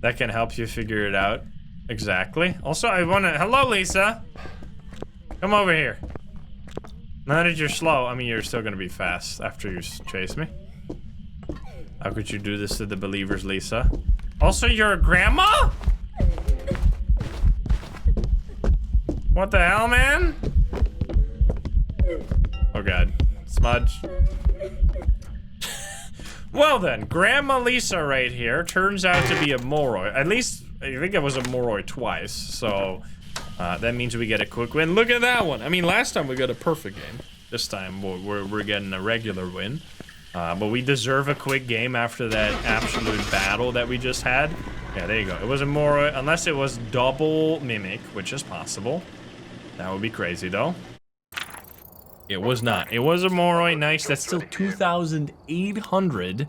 that can help you figure it out exactly. Also, I wanna, hello Lisa. Come over here. Now that you're slow, I mean, you're still gonna be fast after you chase me. How could you do this to the believers, Lisa? Also, you're a grandma? What the hell, man? Oh god. Smudge. Well then, Grandma Lisa right here turns out to be a Moroi. At least, I think it was a Moroi twice, so that means we get a quick win. Look at that one. I mean, last time we got a perfect game. This time we're getting a regular win. But we deserve a quick game after that absolute battle that we just had. Yeah, there you go. It was a Moroi, unless it was double Mimic, which is possible. That would be crazy, though. It was not. It was a Moroi. Nice. That's still 2,800.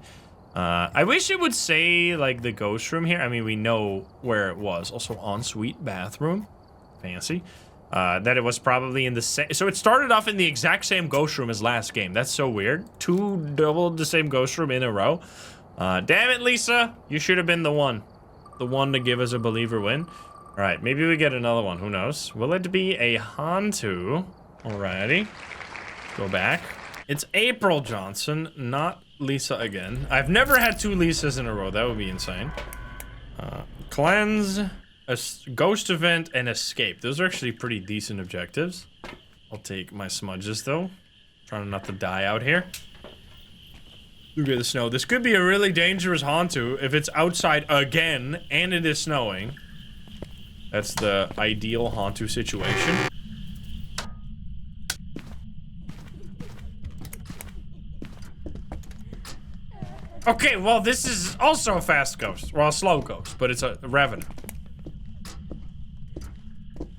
I wish it would say, like, the ghost room here. I mean, we know where it was. Also, ensuite bathroom. Fancy. That it was probably in the same... So it started off in the exact same ghost room as last game. That's so weird. Double the same ghost room in a row. Damn it, Lisa. You should have been the one. The one to give us a believer win. Alright, maybe we get another one. Who knows? Will it be a Hantu? Alrighty. Go back. It's April Johnson, not Lisa again. I've never had two Lisas in a row. That would be insane. Cleanse, a ghost event, and escape. Those are actually pretty decent objectives. I'll take my smudges, though. Trying not to die out here. Look at the snow. This could be a really dangerous Hantu if it's outside again and it is snowing. That's the ideal Hantu situation. Okay, well, this is also a fast ghost. Well, a slow ghost, but it's a revenant.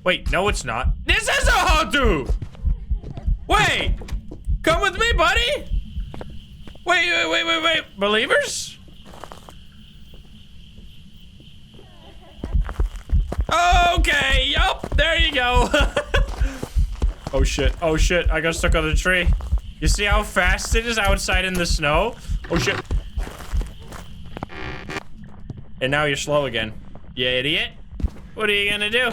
Wait, no, it's not. This is a Hantu! Wait! Come with me, buddy! Wait. Believers? Okay, yup, there you go. Oh shit, I got stuck on the tree. You see how fast it is outside in the snow? Oh shit. And now you're slow again. You idiot. What are you gonna do?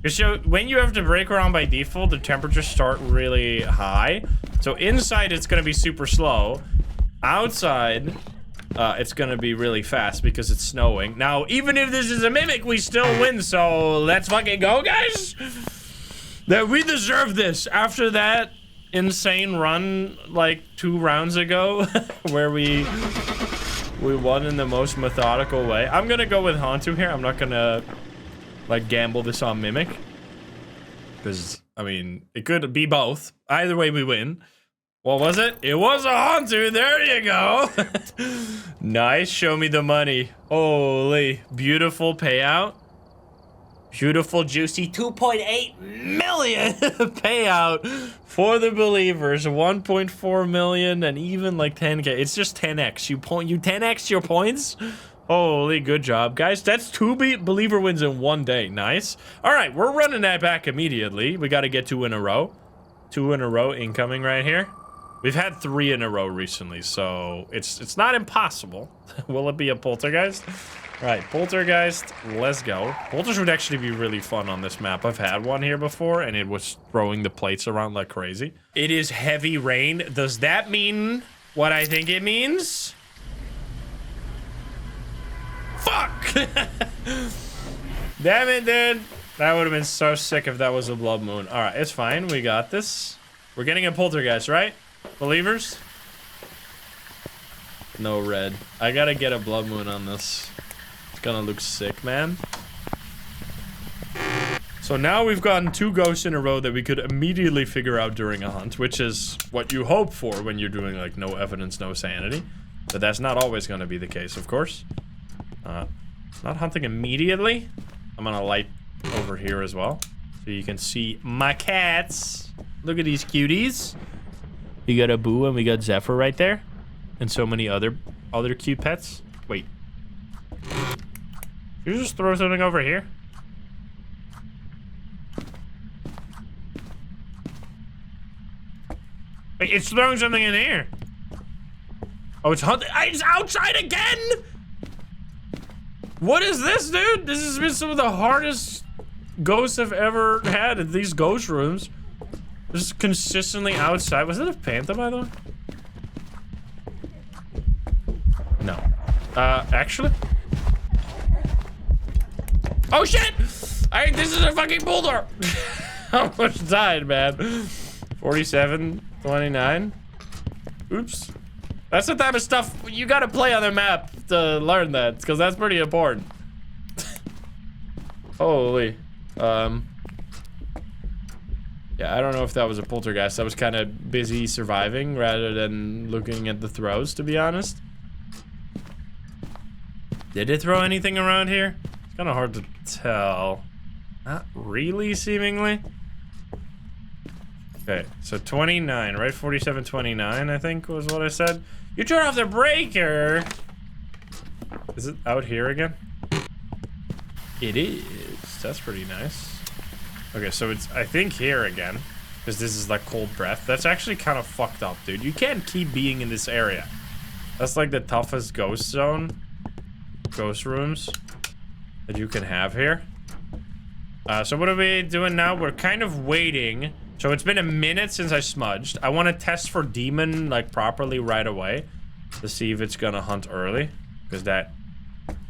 So when you have to brake around by default, the temperatures start really high. So inside it's gonna be super slow. Outside, it's gonna be really fast because it's snowing. Now, even if this is a Mimic, we still win, so let's fucking go, guys! That we deserve this after that insane run, like, 2 rounds ago, where we won in the most methodical way. I'm gonna go with Hantu here. I'm not gonna, like, gamble this on Mimic. Because, I mean, it could be both. Either way, we win. What was it? It was a Hantu. There you go. Nice. Show me the money. Holy. Beautiful payout. Beautiful, juicy 2.8 million payout for the believers. 1.4 million and even like 10K. It's just 10x. You 10x your points. Holy, good job, guys. That's 2 believer wins in 1 day. Nice. All right, we're running that back immediately. We got to get 2 in a row. 2 in a row incoming right here. We've had 3 in a row recently, so it's not impossible. Will it be a poltergeist? All right, poltergeist, let's go. Polters would actually be really fun on this map. I've had one here before, and it was throwing the plates around like crazy. It is heavy rain. Does that mean what I think it means? Fuck! Damn it, dude. That would have been so sick if that was a blood moon. All right, it's fine. We got this. We're getting a poltergeist, right? Believers? No red. I gotta get a blood moon on this. It's gonna look sick, man. So now we've gotten 2 ghosts in a row that we could immediately figure out during a hunt, which is what you hope for when you're doing like no evidence, no sanity. But that's not always gonna be the case, of course. Not hunting immediately. I'm gonna light over here as well, so you can see my cats. Look at these cuties. We got Abu and we got Zephyr right there, and so many other cute pets. Wait, you just throw something over here? Wait, it's throwing something in here. Oh, it's hunting. It's outside again. What is this, dude? This has been some of the hardest ghosts I've ever had in these ghost rooms. Just consistently outside. Was it a panther, by the way? No. Actually? Oh, shit! This is a fucking boulder! How much died, man? 47, 29. Oops. That's the type of stuff you gotta play on the map to learn that, because that's pretty important. Holy. Yeah, I don't know if that was a poltergeist. I was kind of busy surviving rather than looking at the throws, to be honest. Did it throw anything around here? It's kind of hard to tell. Not really, seemingly. Okay, so 29, right? 47, 29, I think was what I said. You turn off the breaker! Is it out here again? It is. That's pretty nice. Okay, so it's, I think, here again. Because this is like cold breath. That's actually kind of fucked up, dude. You can't keep being in this area. That's like the toughest ghost zone. Ghost rooms that you can have here. So what are we doing now? We're kind of waiting. So it's been a minute since I smudged. I want to test for demon like properly right away to see if it's gonna hunt early, because that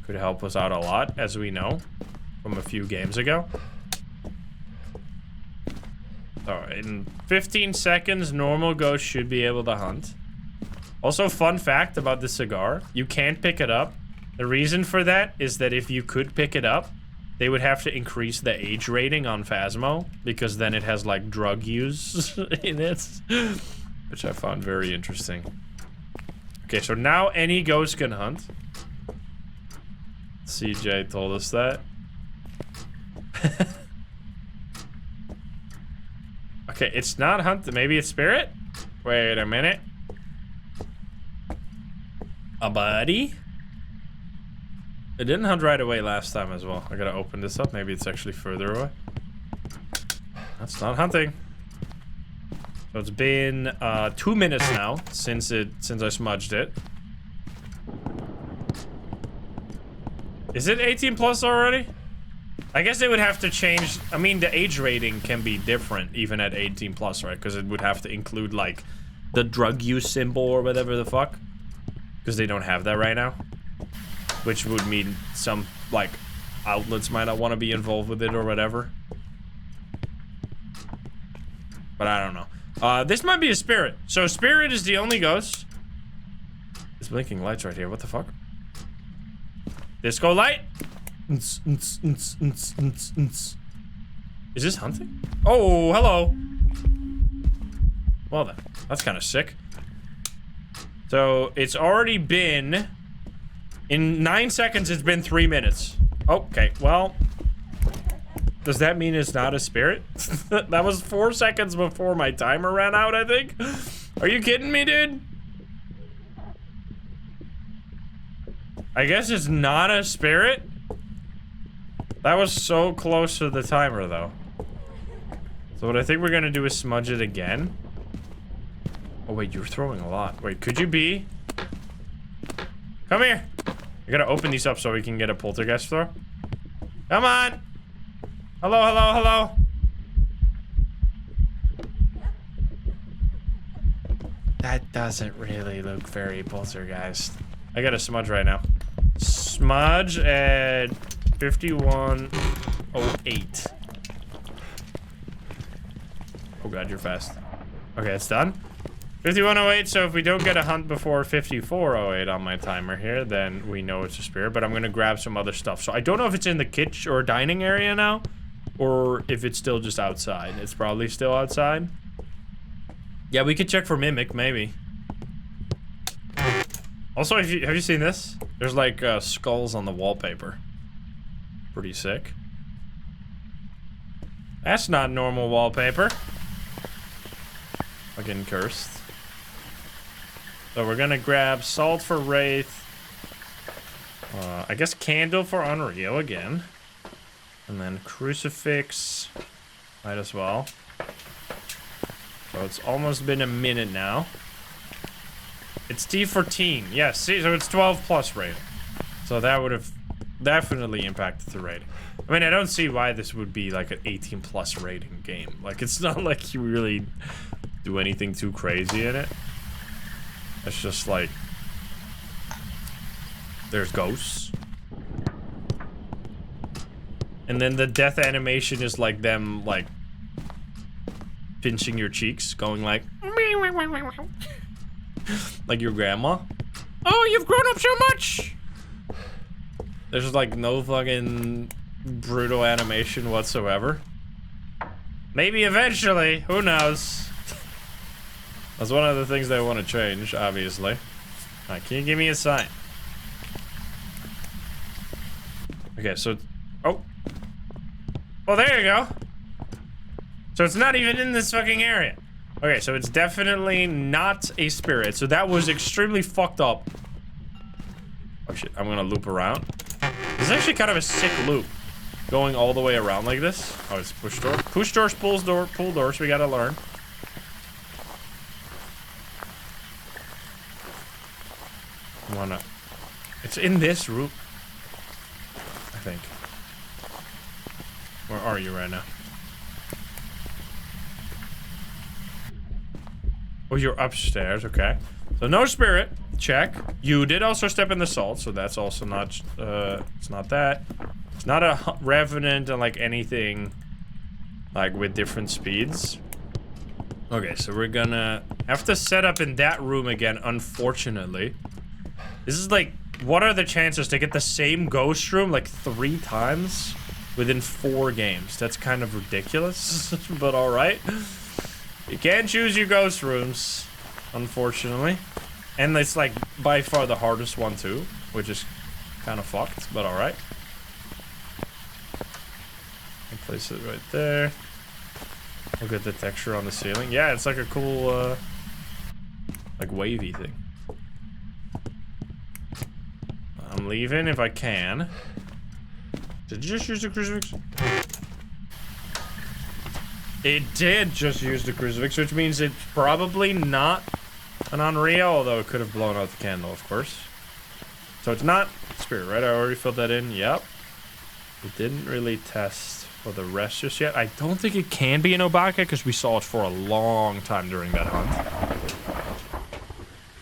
could help us out a lot, as we know from a few games ago. So in 15 seconds, normal ghost should be able to hunt. Also, fun fact about the cigar, you can't pick it up. The reason for that is that if you could pick it up, they would have to increase the age rating on Phasmo, because then it has like drug use in it, which I found very interesting. Okay, so now any ghost can hunt. CJ told us that. Okay, it's not hunting. Maybe it's spirit? Wait a minute. A buddy? It didn't hunt right away last time as well. I gotta open this up. Maybe it's actually further away. That's not hunting. So it's been 2 minutes now since I smudged it. Is it 18 plus already? I guess they would have to change. I mean, the age rating can be different even at 18 plus, right? Because it would have to include like the drug use symbol or whatever the fuck. Because they don't have that right now. Which would mean some, like, outlets might not want to be involved with it or whatever. But I don't know. This might be a spirit. So spirit is the only ghost. There's blinking lights right here. What the fuck? Disco light? Is this hunting? Oh, hello. Well then, that's kind of sick. So it's already been... In 9 seconds, it's been 3 minutes. Okay, well, does that mean it's not a spirit? That was 4 seconds before my timer ran out, I think. Are you kidding me, dude? I guess it's not a spirit. That was so close to the timer, though. So what I think we're gonna do is smudge it again. Oh, wait, you're throwing a lot. Wait, could you be? Come here. I gotta open these up so we can get a poltergeist throw. Come on. Hello, hello, hello. That doesn't really look very poltergeist. I got a smudge right now. Smudge at 51:08. Oh god, you're fast. Okay, it's done. 5108, so if we don't get a hunt before 5408 on my timer here, then we know it's a spirit, but I'm gonna grab some other stuff. So I don't know if it's in the kitchen or dining area now, or if it's still just outside. It's probably still outside. Yeah, we could check for mimic, maybe. Also, have you seen this? There's like skulls on the wallpaper. Pretty sick. That's not normal wallpaper. Fucking cursed. So we're gonna grab salt for Wraith. I guess candle for Unreal again. And then crucifix. Might as well. So it's almost been a minute now. It's T14. Yes, see, so it's 12 plus rating. So that would have definitely impacted the rating. I mean, I don't see why this would be like an 18 plus rating game. Like, it's not like you really do anything too crazy in it. It's just like, there's ghosts. And then the death animation is like them, like, pinching your cheeks, going like, like your grandma. Oh, you've grown up so much! There's like no fucking brutal animation whatsoever. Maybe eventually, who knows? That's one of the things they want to change, obviously. Alright, can you give me a sign? Okay, so, oh, there you go. So it's not even in this fucking area. Okay, so it's definitely not a spirit. So that was extremely fucked up. Oh shit, I'm gonna loop around. This is actually kind of a sick loop. Going all the way around like this. Oh, it's push door. Push doors, pull doors, we gotta learn. It's in this room, I think. Where are you right now? Oh, you're upstairs, okay. So no spirit, check. You did also step in the salt, so that's also not, it's not that. It's not a revenant and like anything, like with different speeds. Okay, so we're gonna have to set up in that room again, unfortunately. This is like, what are the chances to get the same ghost room like 3 times within 4 games? That's kind of ridiculous, but alright. You can't choose your ghost rooms, unfortunately. And it's like by far the hardest one too, which is kind of fucked, but alright. I'll place it right there. Look at the texture on the ceiling. Yeah, it's like a cool, like wavy thing. I'm leaving if I can. Did you just use the crucifix? It did just use the crucifix, which means it's probably not an Unreal, although it could have blown out the candle, of course. So it's not spirit, right? I already filled that in. Yep. It didn't really test for the rest just yet. I don't think it can be an Obaka because we saw it for a long time during that hunt.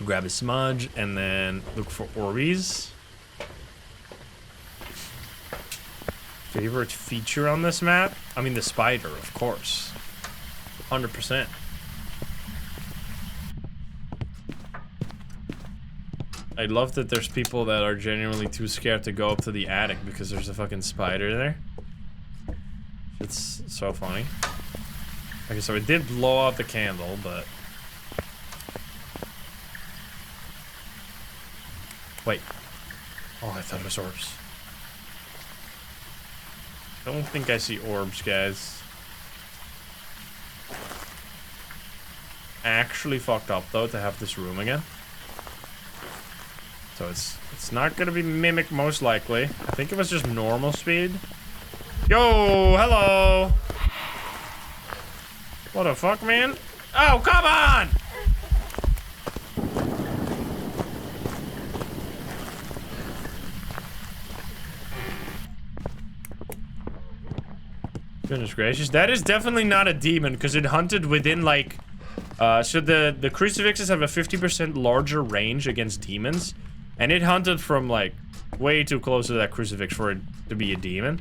Grab a smudge and then look for Orbeez. Favorite feature on this map? I mean, the spider, of course. 100%. I love that there's people that are genuinely too scared to go up to the attic because there's a fucking spider there. It's so funny. Okay, so it did blow out the candle, but... Wait. Oh, I thought it was orbs. Don't think I see orbs, guys. Actually fucked up, though, to have this room again. So it's not gonna be Mimic, most likely. I think it was just normal speed. Yo, hello! What the fuck, man? Oh, come on! Goodness gracious. That is definitely not a demon, because it hunted within, like... so the crucifixes have a 50% larger range against demons. And it hunted from, like, way too close to that crucifix for it to be a demon.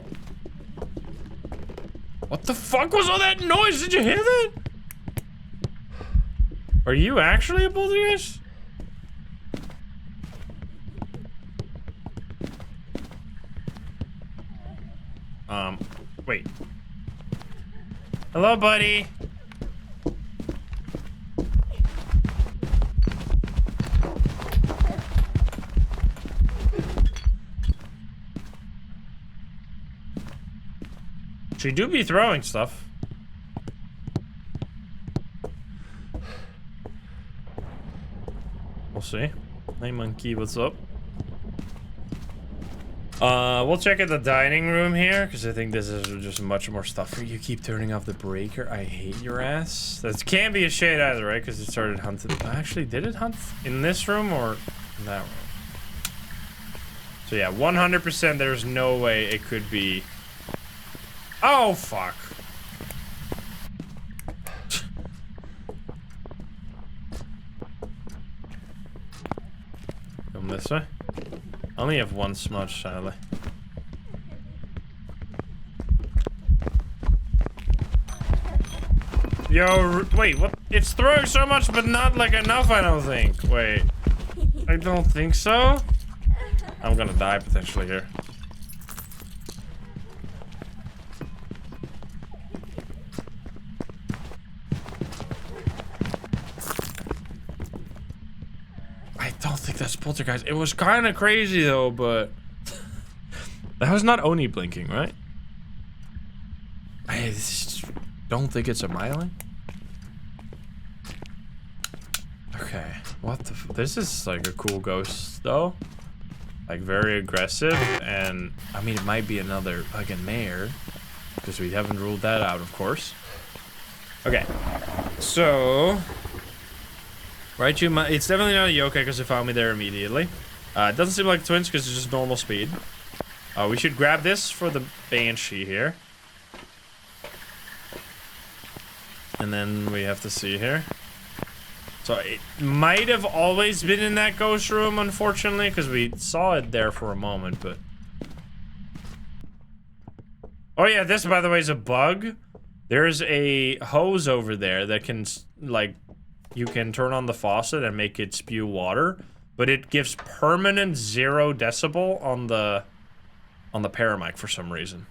What the fuck was all that noise? Did you hear that? Are you actually a poltergeist? Wait. Hello, buddy. She do be throwing stuff. We'll see. Hey, monkey, what's up? We'll check at the dining room here, because I think this is just much more stuff for you. Keep turning off the breaker. I hate your ass. That can't be a shade either, right? Because it started hunting. Actually, did it hunt in this room or in that room? So yeah, 100% there's no way it could be... Oh, fuck. Come this way. I only have one smudge, sadly. Yo, wait, what? It's throwing so much, but not like enough, I don't think. Wait. I don't think so. I'm gonna die potentially here. I don't think that's poltergeist. It was kind of crazy though, but that was not Oni blinking, right? I don't think it's a myling. Okay, what the this is like a cool ghost though. Like very aggressive, and I mean it might be another fucking mayor because we haven't ruled that out, of course. Okay, so right, it's definitely not a yokai because it found me there immediately. It doesn't seem like twins because it's just normal speed. We should grab this for the banshee here, and then we have to see here. So it might have always been in that ghost room, unfortunately, because we saw it there for a moment, but... Oh yeah, this, by the way, is a bug. There's a hose over there that can, like, you can turn on the faucet and make it spew water, but it gives permanent 0 decibel on the paramic for some reason.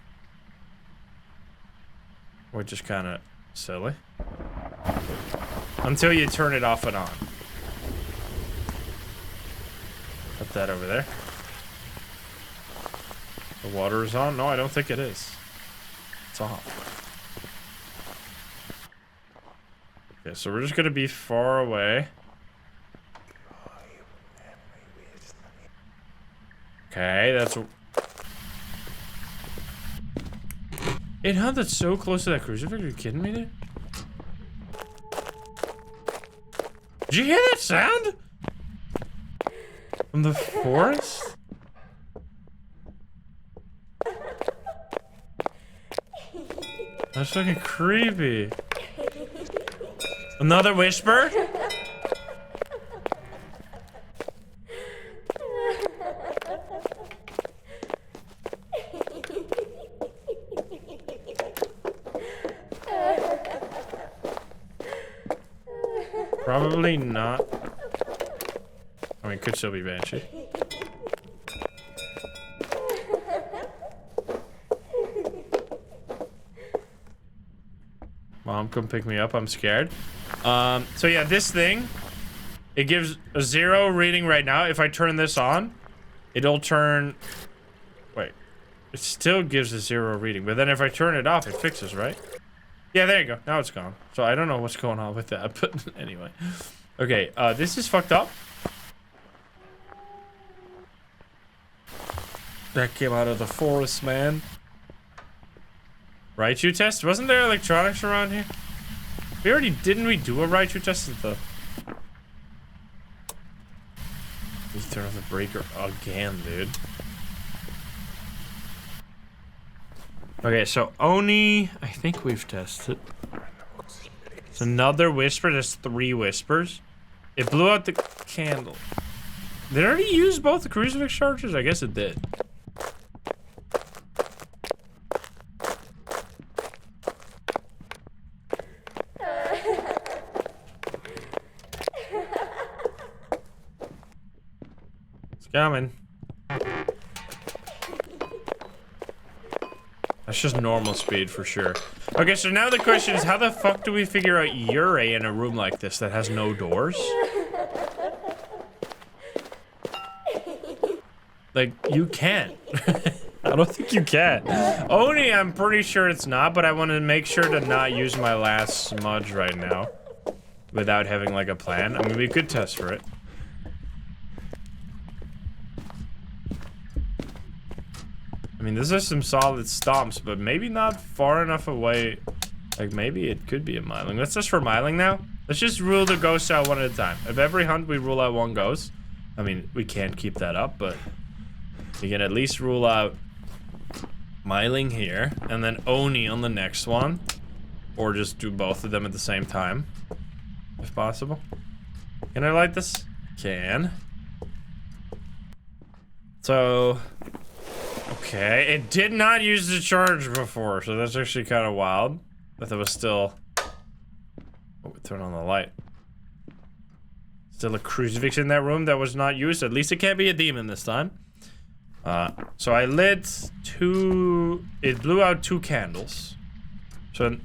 Which is kind of silly. Until you turn it off and on. Put that over there. The water is on? No, I don't think it is. It's off. Okay, so we're just gonna be far away. Okay, that's... It hunted so close to that crucifix, are you kidding me, dude? Did you hear that sound? From the forest? That's fucking creepy. Another whisper? Probably not. I mean, could still be Banshee. Mom, come pick me up. I'm scared. So yeah, this thing, it gives a 0 reading right now. If I turn this on, it'll turn... Wait. It still gives a 0 reading, but then if I turn it off, it fixes, right? Yeah, there you go. Now it's gone. So I don't know what's going on with that, but anyway. Okay, this is fucked up. That came out of the forest, man. Raichu test? Wasn't there electronics around here? We already... Didn't we do a Raichu test at the... Let's turn off the breaker again, dude. Okay, so Oni, I think we've tested. It's another whisper. There's 3 whispers. It blew out the candle. Did it already use both the crucifix charges? I guess it did. Coming. That's just normal speed for sure. Okay, so now the question is, how the fuck do we figure out Ure in a room like this that has no doors? Like, you can't. I don't think you can. Oni, I'm pretty sure it's not, but I want to make sure to not use my last smudge right now without having, like, a plan. I mean, we could test for it. I mean, this is some solid stomps, but maybe not far enough away. Like, maybe it could be a miling. Let's test for miling now. Let's just rule the ghosts out one at a time. If every hunt we rule out one ghost, I mean, we can't keep that up, but we can at least rule out miling here, and then Oni on the next one. Or just do both of them at the same time, if possible. Can I light this? Can. So... okay, it did not use the charge before, so that's actually kind of wild. That there was still... oh, turn on the light. Still a crucifix in that room that was not used. At least it can't be a demon this time. So I lit 2... it blew out 2 candles. So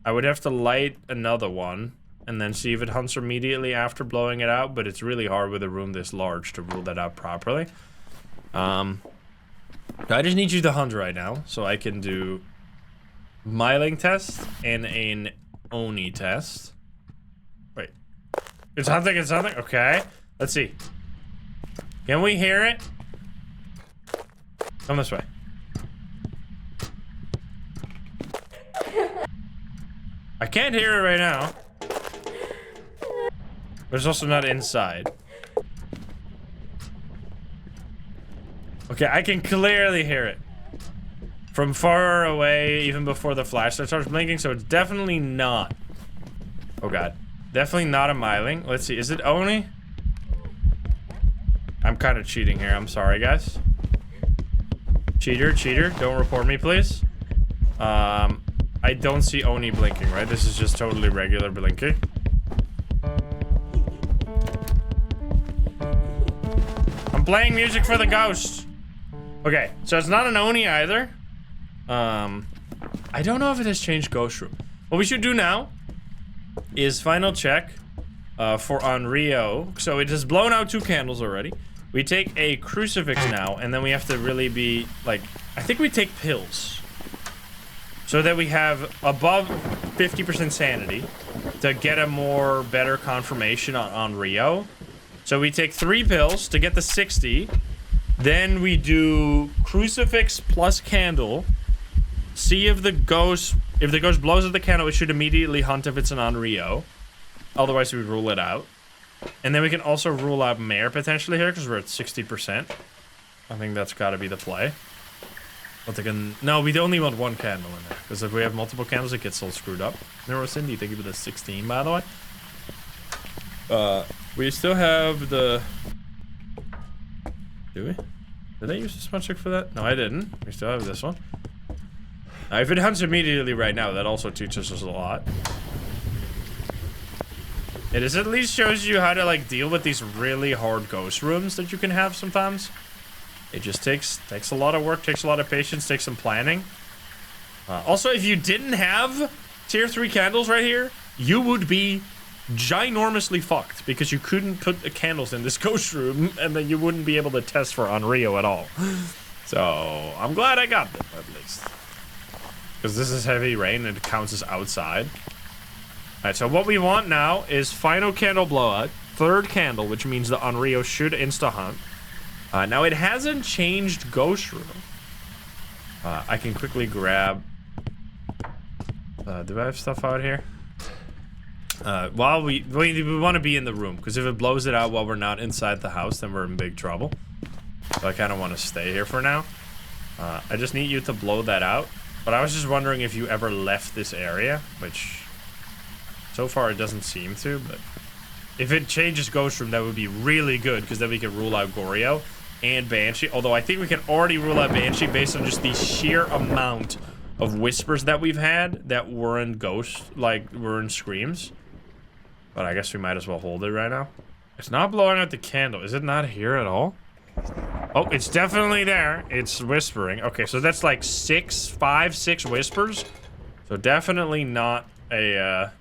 I would have to light another one and then see if it hunts immediately after blowing it out, but it's really hard with a room this large to rule that out properly. I just need you to hunt right now, so I can do miling test and an Oni test. Wait. It's hunting, it's hunting? Okay. Let's see. Can we hear it? Come this way. I can't hear it right now. But it's also not inside. Okay, I can clearly hear it. From far away, even before the flashlight starts blinking, so it's definitely not. Oh god. Definitely not a miling. Let's see, is it Oni? I'm kind of cheating here, I'm sorry guys. Cheater, cheater, don't report me please. I don't see Oni blinking, right? This is just totally regular blinking. I'm playing music for the ghost. Okay, so it's not an Oni either. I don't know if it has changed ghost room. What we should do now is final check for Onryo. So it has blown out 2 candles already. We take a crucifix now, and then we have to really be like, I think we take pills so that we have above 50% sanity to get a more better confirmation on Onryo. So we take 3 pills to get the 60. Then we do crucifix plus candle. See if the ghost blows out the candle, it should immediately hunt if it's an Onryo. Otherwise, we rule it out. And then we can also rule out Mare potentially here because we're at 60%. I think that's got to be the play. But they can... no, we only want 1 candle in there because if we have multiple candles, it gets all screwed up. Neuro Cindy, thank you for the 16, by the way. We still have the... do we? Did I use the smudge stick for that? No, I didn't. We still have this one. Now, if it hunts immediately right now, that also teaches us a lot. It is at least shows you how to like deal with these really hard ghost rooms that you can have sometimes. It just takes a lot of work, takes a lot of patience, takes some planning. Also, if you didn't have tier 3 candles right here, you would be ginormously fucked because you couldn't put the candles in this ghost room and then you wouldn't be able to test for Onryo at all. So I'm glad I got them at least. Because this is heavy rain and it counts as outside. Alright, so what we want now is final candle blowout, 3rd candle, which means the Onryo should insta-hunt. Now it hasn't changed ghost room. I can quickly grab... do I have stuff out here? While we want to be in the room, because if it blows it out while we're not inside the house, then we're in big trouble. So I kind of want to stay here for now. I just need you to blow that out. But I was just wondering if you ever left this area, which... so far it doesn't seem to, but... if it changes ghost room, that would be really good, because then we can rule out Goryo and Banshee. Although I think we can already rule out Banshee based on just the sheer amount of whispers that we've had that weren't ghost, like, weren't screams. But I guess we might as well hold it right now. It's not blowing out the candle. Is it not here at all? Oh, it's definitely there. It's whispering. Okay, so that's like 6 whispers. So definitely not a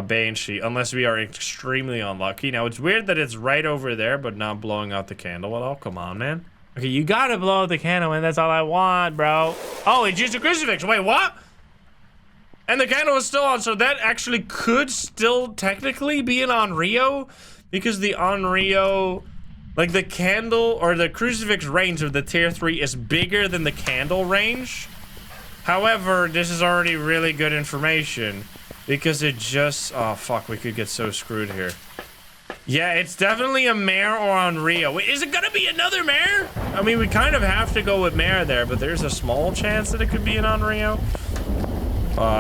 banshee, unless we are extremely unlucky. Now, it's weird that it's right over there, but not blowing out the candle at all. Come on, man. Okay, you gotta blow out the candle, and that's all I want, bro. Oh, it's just a crucifix. Wait, what? And the candle is still on, so that actually could still technically be an Onryo, because the Onryo, like the candle or the crucifix range of the tier 3 is bigger than the candle range. However, this is already really good information because it just, oh fuck, we could get so screwed here. Yeah, it's definitely a mare or Onryo. Wait, is it gonna be another mare? I mean, we kind of have to go with mare there, but there's a small chance that it could be an Onryo.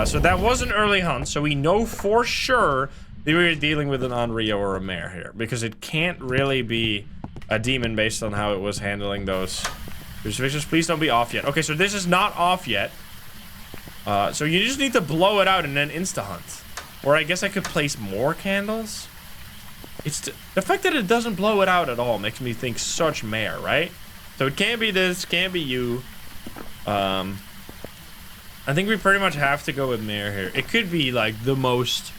So that was an early hunt, so we know for sure that we were dealing with an Onryo or a mare here, because it can't really be a demon based on how it was handling those crucifixes. Please don't be off yet. Okay, so this is not off yet. So you just need to blow it out and then insta-hunt. Or I guess I could place more candles. It's the fact that it doesn't blow it out at all makes me think such mare, right? So it can't be this, can't be you. I think we pretty much have to go with mare here. It could be like the most,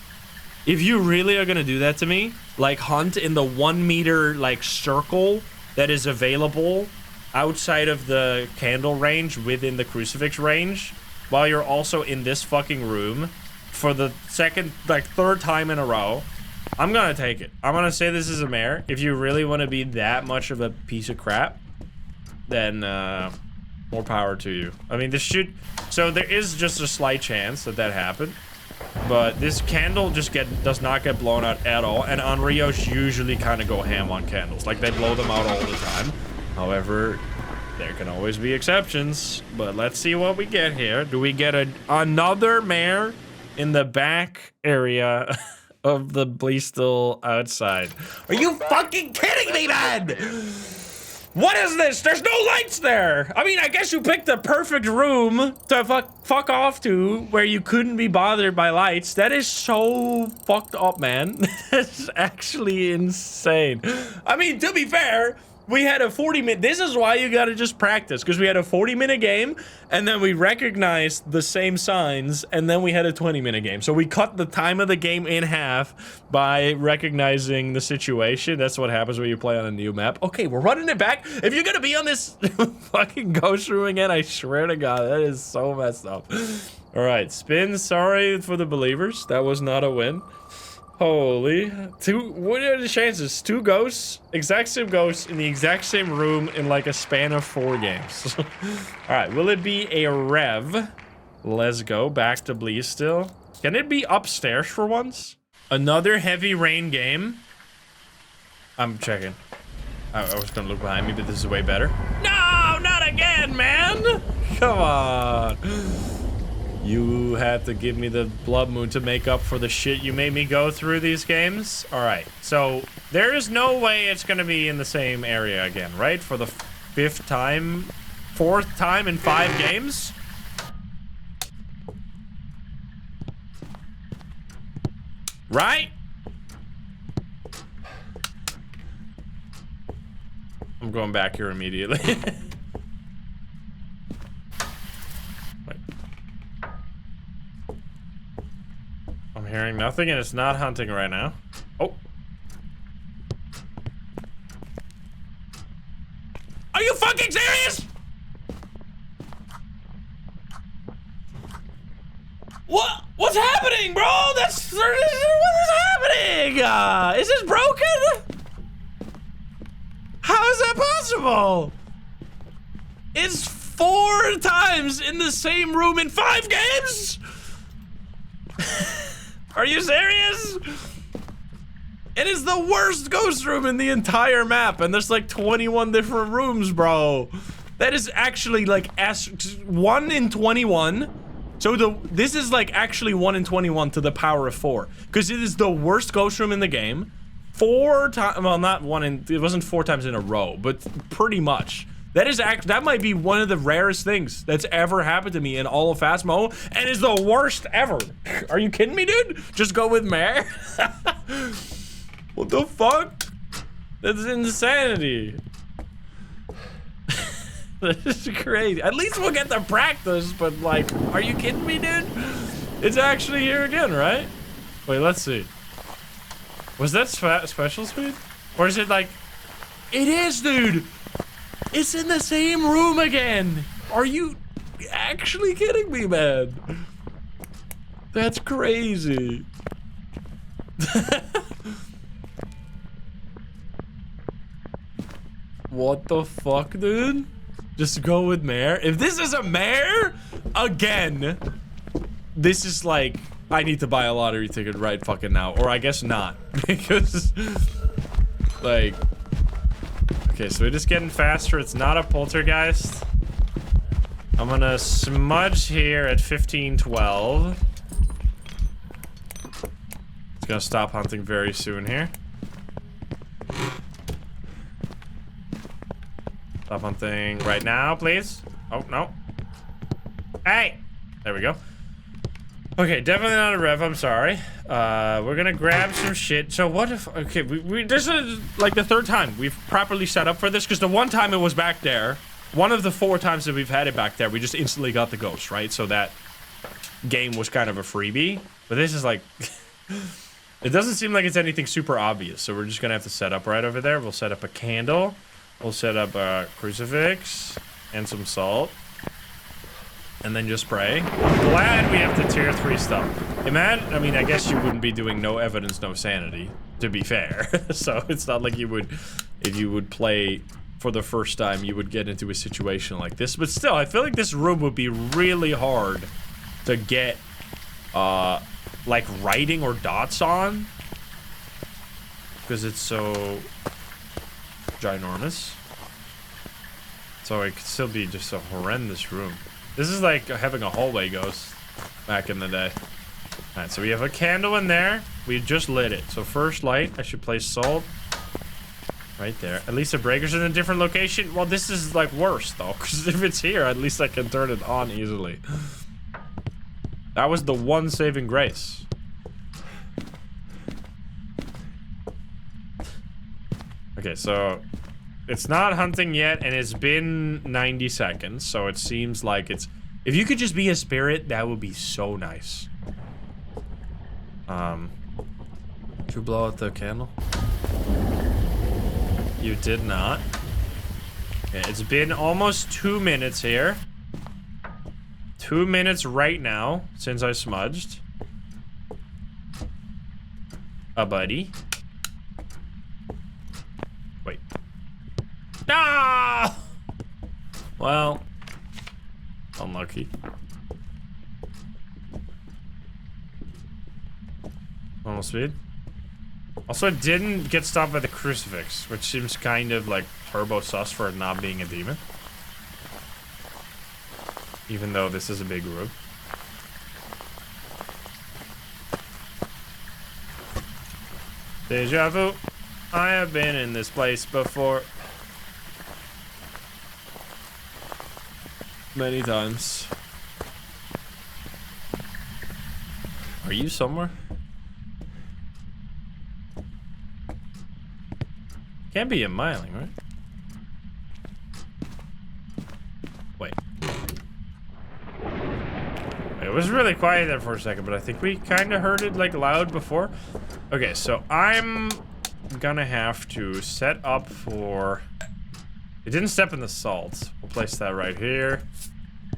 if you really are gonna do that to me, like hunt in the 1 meter like circle that is available outside of the candle range within the crucifix range, while you're also in this fucking room for the third time in a row, I'm gonna take it. I'm gonna say this is a mare. If you really want to be that much of a piece of crap, then more power to you. I mean, this should, so there is just a slight chance that that happened, but this candle just does not get blown out at all, and Onryos usually kind of go ham on candles. Like, they blow them out all the time. However, there can always be exceptions, but let's see what we get here. Do we get another mare in the back area of the Bleastal outside? Are you fucking kidding me, man? What is this? There's no lights there. I mean, I guess you picked the perfect room to fuck off to where you couldn't be bothered by lights. That is so fucked up, man. That's actually insane. I mean, to be fair, we had a 40-minute, this is why you gotta just practice, because we had a 40-minute game, and then we recognized the same signs, and then we had a 20-minute game. So we cut the time of the game in half by recognizing the situation. That's what happens when you play on a new map. Okay, we're running it back. If you're gonna be on this fucking ghost room again, I swear to God, that is so messed up. All right, spin, sorry for the believers. That was not a win. Holy, what are the chances? 2 ghosts, exact same ghosts in the exact same room in like a span of 4 games. All right, will it be a rev? Let's go back to Bleastal. Can it be upstairs for once? Another heavy rain game. I'm checking. I was gonna look behind me, but this is way better. No, not again, man. Come on. You had to give me the blood moon to make up for the shit you made me go through these games. All right, so there is no way it's gonna be in the same area again, right? For the 4th time in 5 games? Right? I'm going back here immediately. I'm hearing nothing, and it's not hunting right now. Oh. Are you fucking serious? What's happening, bro? What is happening? Is this broken? How is that possible? It's 4 times in the same room in 5 games? Are you serious? It is the worst ghost room in the entire map, and there's like 21 different rooms, bro. That is actually like 1 in 21. So this is like actually 1 in 21 to the power of 4, because it is the worst ghost room in the game. 4 times, well, not 1 in, it wasn't 4 times in a row, but pretty much. That might be one of the rarest things that's ever happened to me in all of Phasmo, and is the worst ever. Are you kidding me, dude? Just go with mare. What the fuck? That's insanity. This is crazy. At least we'll get to practice, but like, are you kidding me, dude? It's actually here again, right? Wait, let's see. Was that special speed? Or is it like... It is, dude! It's in the same room again! Are you actually kidding me, man? That's crazy. What the fuck, dude? Just go with mare? If this is a mare, again, this is like, I need to buy a lottery ticket right fucking now. Or I guess not. Because, like, okay, so we're just getting faster. It's not a poltergeist. I'm gonna smudge here at 1512. It's gonna stop hunting very soon here. Stop hunting right now, please. Oh, no. Hey! There we go. Okay, definitely not a rev, I'm sorry. We're gonna grab some shit. So what if, okay, this is like the third time we've properly set up for this, because the one time it was back there, one of the 4 times that we've had it back there, we just instantly got the ghost, right? So that game was kind of a freebie. But this is like, it doesn't seem like it's anything super obvious. So we're just gonna have to set up right over there. We'll set up a candle. We'll set up a crucifix and some salt. And then just pray. I'm glad we have the tier 3 stuff. Imagine, I mean, I guess you wouldn't be doing no evidence, no sanity, to be fair. So it's not like you would, if you would play for the first time, you would get into a situation like this. But still, I feel like this room would be really hard to get, like writing or dots on. Because it's so ginormous. So it could still be just a horrendous room. This is like having a hallway ghost back in the day. Alright, so we have a candle in there. We just lit it. So first light, I should place salt right there. At least the breaker's in a different location. Well, this is like worse though, because if it's here, at least I can turn it on easily. That was the one saving grace. Okay, so it's not hunting yet, and it's been 90 seconds, so it seems like it's... If you could just be a spirit, that would be so nice. Did you blow out the candle? You did not. Okay, it's been almost 2 minutes here. 2 minutes right now, since I smudged. Buddy. Wait. Ah! Well, unlucky. Normal speed. Also, it didn't get stopped by the crucifix, which seems kind of like turbo sus for it not being a demon. Even though this is a big room. Deja vu. I have been in this place before. Many times. Are you somewhere? Can't be a miling, right? Wait. It was really quiet there for a second, but I think we kind of heard it like loud before. Okay, so I'm gonna have to set up for... It didn't step in the salt. We'll place that right here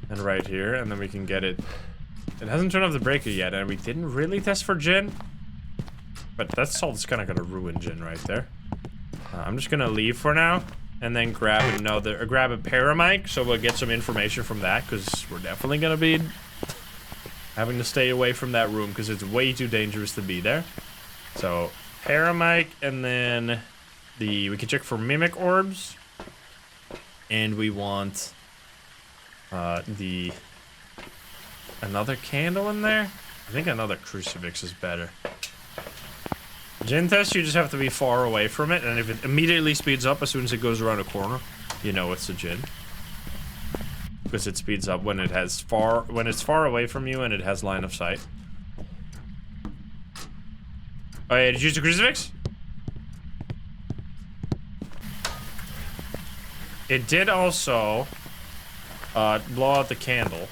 and right here, and then we can get it. It hasn't turned off the breaker yet, and we didn't really test for gin. But that salt's kind of gonna ruin gin right there. I'm just gonna leave for now, and then grab grab a paramic, so we'll get some information from that, because we're definitely gonna be having to stay away from that room, because it's way too dangerous to be there. So, paramic, and then we can check for mimic orbs. And we want another candle in there. I think another crucifix is better. Gin test, you just have to be far away from it, and if it immediately speeds up as soon as it goes around a corner, you know it's a gin. Because it speeds up when it's far away from you and it has line of sight. Oh yeah, did you use the crucifix? It did also blow out the candle.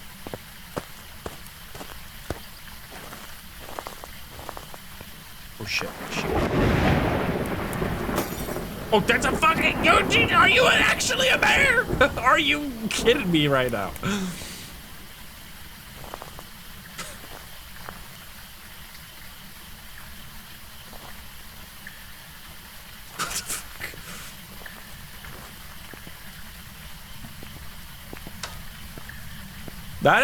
Oh shit, Oh, that's a fucking Eugene! Are you actually a bear? Are you kidding me right now? What the fuck? That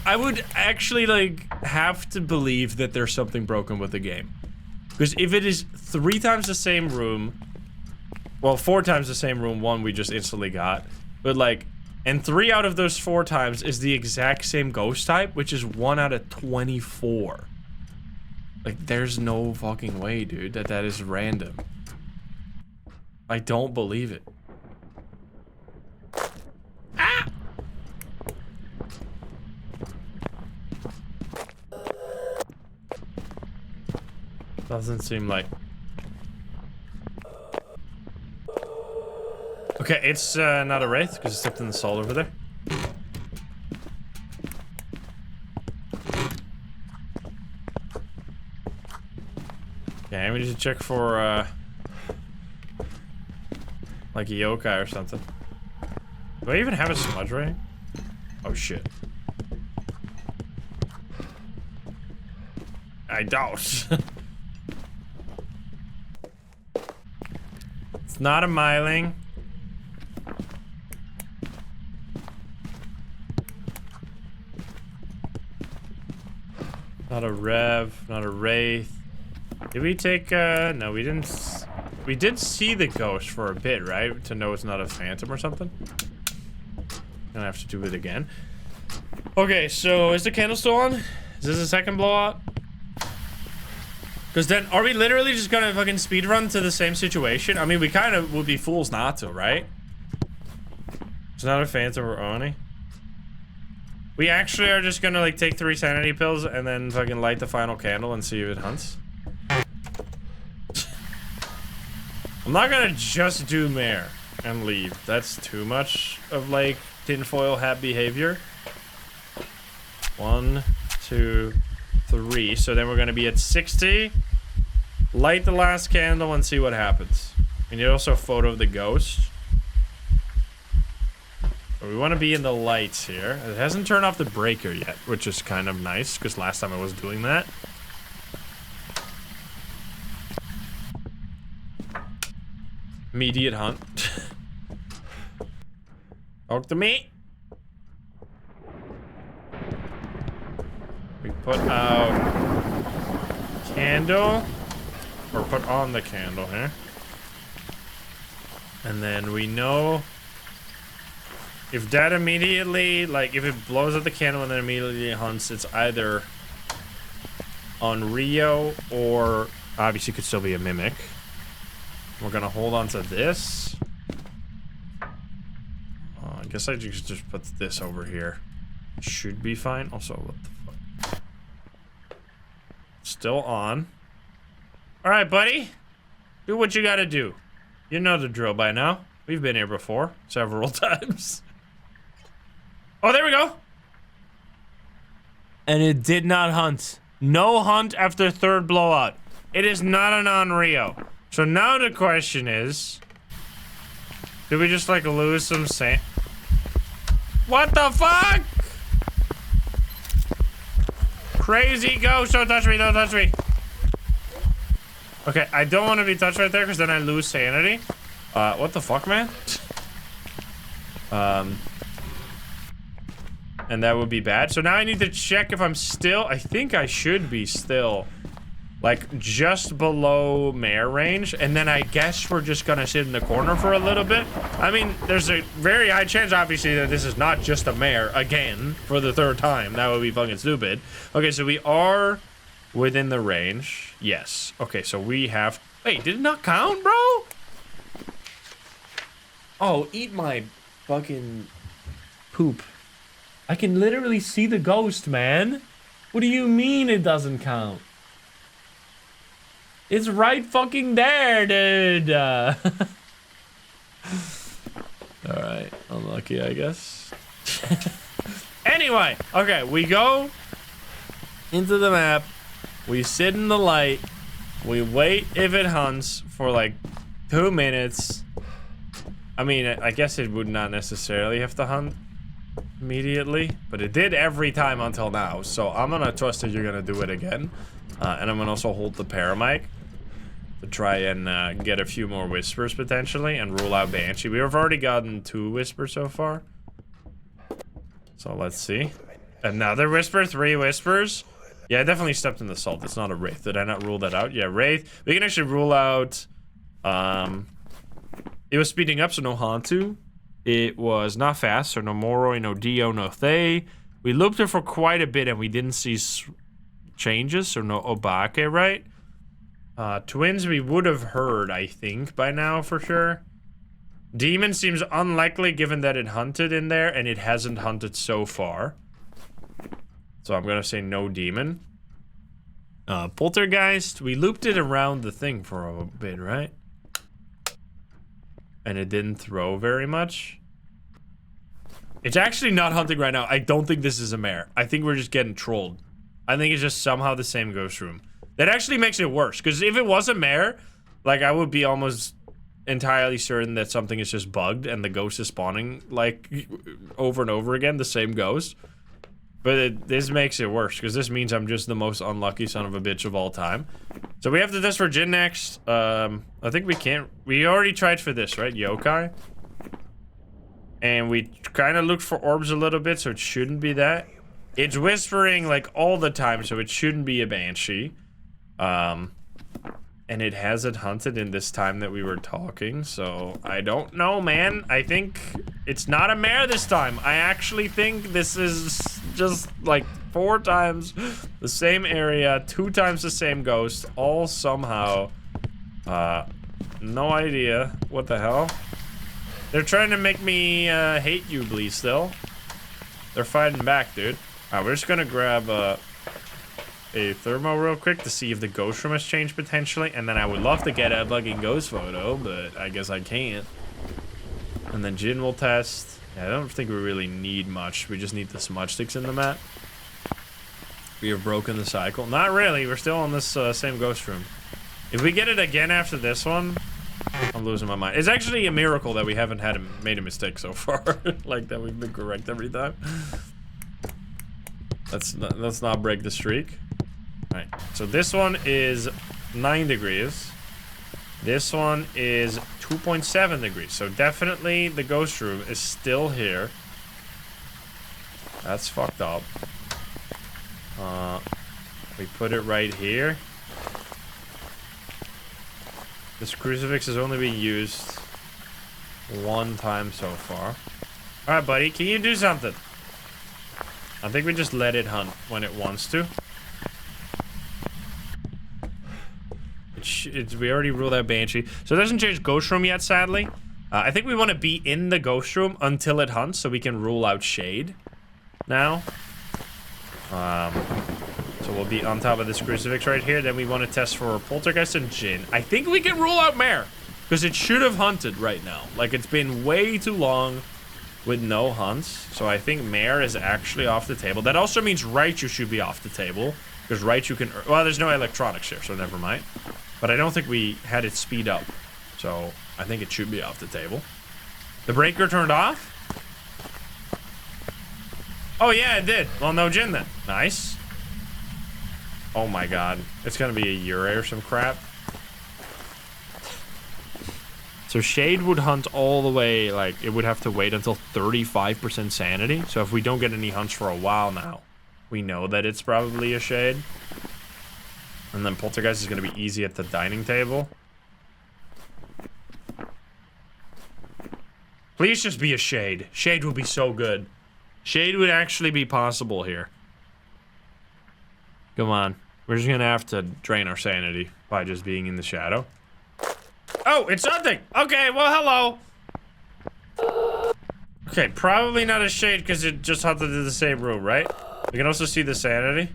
I would actually like have to believe that there's something broken with the game. Because if it is 3 times the same room, well, 4 times the same room, 1 we just instantly got, but like, and 3 out of those 4 times is the exact same ghost type, which is 1 out of 24. Like, there's no fucking way, dude, that is random. I don't believe it. Ah! Doesn't seem like... Okay, it's not a wraith because it's stepped in the salt over there. Okay, we need to check for like a yokai or something. Do I even have a smudge ring? Oh shit. I don't. It's not a myling. Not a rev, not a wraith. Did we take, no, we didn't. We did see the ghost for a bit, right? To know it's not a phantom or something. Gonna have to do it again. Okay, so is the candle still on? Is this a second blowout? Because then, are we literally just gonna fucking speedrun to the same situation? I mean, we kind of would be fools not to, right? It's not a phantom or Oni. We actually are just gonna like take 3 sanity pills and then fucking light the final candle and see if it hunts. I'm not gonna just do mare and leave. That's too much of like tinfoil hat behavior. 1, 2, 3. So then we're gonna be at 60. Light the last candle and see what happens. We need also a photo of the ghost. We want to be in the lights here. It hasn't turned off the breaker yet, which is kind of nice, because last time I was doing that. Immediate hunt. Talk to me. We put out candle, or put on the candle here. And then we know if that immediately, like, if it blows out the candle and then immediately hunts, it's either on Rio or obviously could still be a mimic. We're gonna hold on to this. I guess I just put this over here. Should be fine. Also, what the fuck? Still on. All right, buddy. Do what you gotta do. You know the drill by now. We've been here before several times. Oh, there we go. And it did not hunt. No hunt after 3rd blowout. It is not an on-Rio. So now the question is, did we just like lose some sand? What the fuck? Crazy ghost, don't touch me, don't touch me. Okay, I don't want to be touched right there because then I lose sanity. What the fuck, man? And that would be bad. So now I need to check if I'm still, I think I should be still like just below mare range. And then I guess we're just gonna sit in the corner for a little bit. I mean, there's a very high chance obviously that this is not just a mare again for the 3rd time. That would be fucking stupid. Okay, so we are within the range. Yes. Okay, so we have, wait, did it not count, bro? Oh, eat my fucking poop. I can literally see the ghost, man. What do you mean it doesn't count? It's right fucking there, dude. All right, unlucky, I guess. Anyway, okay, we go into the map. We sit in the light. We wait if it hunts for like 2 minutes. I mean, I guess it would not necessarily have to hunt immediately, but it did every time until now. So I'm gonna trust that you're gonna do it again. And I'm gonna also hold the paramic to try and get a few more whispers potentially and rule out Banshee. We have already gotten 2 whispers so far. So let's see. Another whisper, 3 whispers. Yeah, I definitely stepped in the salt. It's not a Wraith. Did I not rule that out? Yeah, Wraith. We can actually rule out, it was speeding up, so no Hantu. It was not fast, so no Moroi, no Dio, no Thay. We looped it for quite a bit and we didn't see changes, so no Obake, right? Twins we would have heard, I think, by now for sure. Demon seems unlikely given that it hunted in there and it hasn't hunted so far. So I'm gonna say no demon. Poltergeist, we looped it around the thing for a bit, right? And it didn't throw very much. It's actually not hunting right now. I don't think this is a mare. I think we're just getting trolled. I think it's just somehow the same ghost room. That actually makes it worse, because if it was a mare, like I would be almost entirely certain that something is just bugged and the ghost is spawning like over and over again, the same ghost. But this makes it worse, because this means I'm just the most unlucky son of a bitch of all time. So we have to test for Jin next. I think we can't. We already tried for this, right? Yokai. And we kind of looked for orbs a little bit, so it shouldn't be that. It's whispering like all the time, so it shouldn't be a Banshee. And it hasn't hunted in this time that we were talking, so I don't know, man. I think it's not a mare this time. I actually think this is just like 4 times the same area, 2 times the same ghost, all somehow. No idea. What the hell? They're trying to make me hate you, Blee, still. They're fighting back, dude. Alright, we're just gonna grab a thermo real quick to see if the ghost room has changed potentially, and then I would love to get a fucking ghost photo, but I guess I can't. And then Jin will test. Yeah, I don't think we really need much. We just need the smudge sticks in the map. We have broken the cycle. Not really. We're still on this same ghost room. If we get it again after this one, I'm losing my mind. It's actually a miracle that we haven't made a mistake so far. Like that we've been correct every time. Let's not break the streak. Right, so this one is 9 degrees. This one is 2.7 degrees. So definitely the ghost room is still here. That's fucked up. We put it right here. This crucifix has only been used 1 time so far. Alright, buddy, can you do something? I think we just let it hunt when it wants to. We already ruled out Banshee. So it doesn't change ghost room yet, sadly. I think we want to be in the ghost room until it hunts so we can rule out Shade now. So we'll be on top of this crucifix right here. Then we want to test for Poltergeist and Jin. I think we can rule out Mare, because it should have hunted right now. Like, it's been way too long with no hunts. So I think Mare is actually off the table. That also means Raichu should be off the table, because Raichu can... Well, there's no electronics here, so never mind. But I don't think we had it speed up. So I think it should be off the table. The breaker turned off? Oh, yeah, it did. Well, no Jin then. Nice. Oh, my God. It's going to be a Ure or some crap. So Shade would hunt all the way, like, it would have to wait until 35% sanity. So if we don't get any hunts for a while now, we know that it's probably a Shade. And then Poltergeist is going to be easy at the dining table. Please just be a Shade. Shade would be so good. Shade would actually be possible here. Come on. We're just going to have to drain our sanity by just being in the shadow. Oh, it's hunting. Okay, well, hello. Okay, probably not a Shade because it just hunted in the same room, right? We can also see the sanity.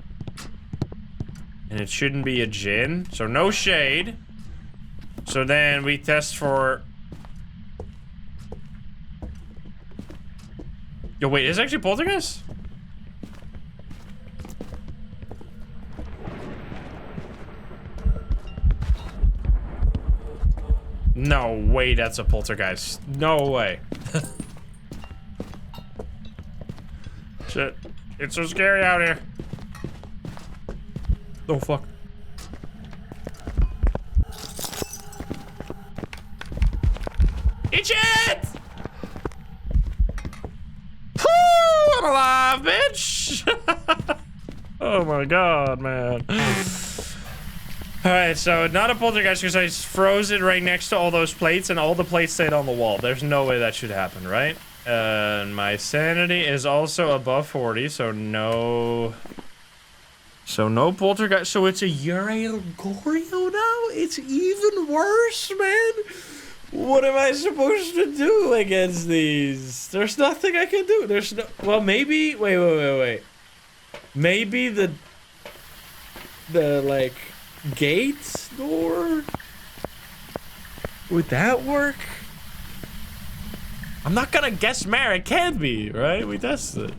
And it shouldn't be a Jin. So no Shade. So then we test for... Yo, wait, is it actually poltergeist? No way, that's a poltergeist. No way. Shit. It's so scary out here. Oh, fuck. Eat it! Woo! I'm alive, bitch! Oh my god, man. Alright, so not a poltergeist because I froze it right next to all those plates and all the plates stayed on the wall. There's no way that should happen, right? And my sanity is also above 40, so no... So no poltergeist. So it's a Uriel Goryo now? It's even worse, man. What am I supposed to do against these? There's nothing I can do. There's no... Well, maybe... Wait. Maybe the like, gate door? Would that work? I'm not gonna guess Mare. It can't be, right? We tested it.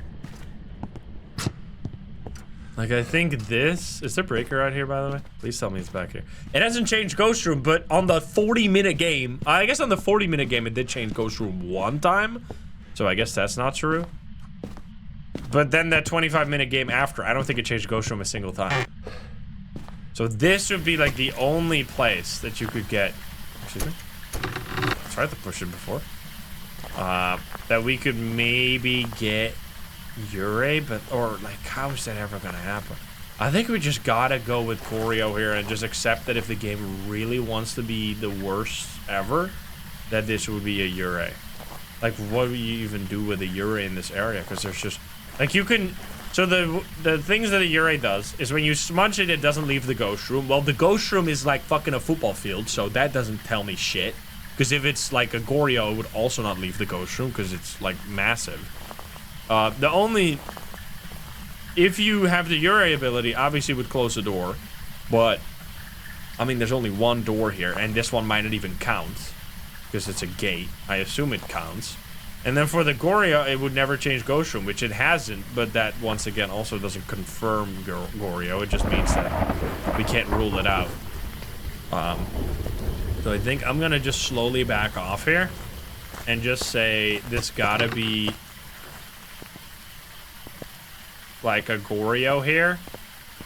Like, I think this... Is there a breaker out here, by the way? Please tell me it's back here. It hasn't changed Ghost Room, but on the 40-minute game... I guess on the 40-minute game, it did change Ghost Room one time. So I guess that's not true. But then that 25-minute game after, I don't think it changed Ghost Room a single time. So this would be, like, the only place that you could get... Excuse me? I tried to push it before. That we could maybe get... Ure, but or like how is that ever gonna happen? I think we just gotta go with Goryo here and just accept that if the game really wants to be the worst ever, that this would be a Ure. Like, what do you even do with a Ure in this area? Because there's just like you can. So the things that a Ure does is when you smudge it, it doesn't leave the ghost room. Well, the ghost room is like fucking a football field, so that doesn't tell me shit. Because if it's like a Goryo, it would also not leave the ghost room because it's like massive. The only... If you have the Ure ability, obviously it would close the door. But, I mean, there's only one door here, and this one might not even count. Because it's a gate. I assume it counts. And then for the Goryo, it would never change Ghost Room, which it hasn't. But that, once again, also doesn't confirm Goryo. It just means that we can't rule it out. So I think I'm gonna just slowly back off here. And just say, this gotta be... like a Goryo here,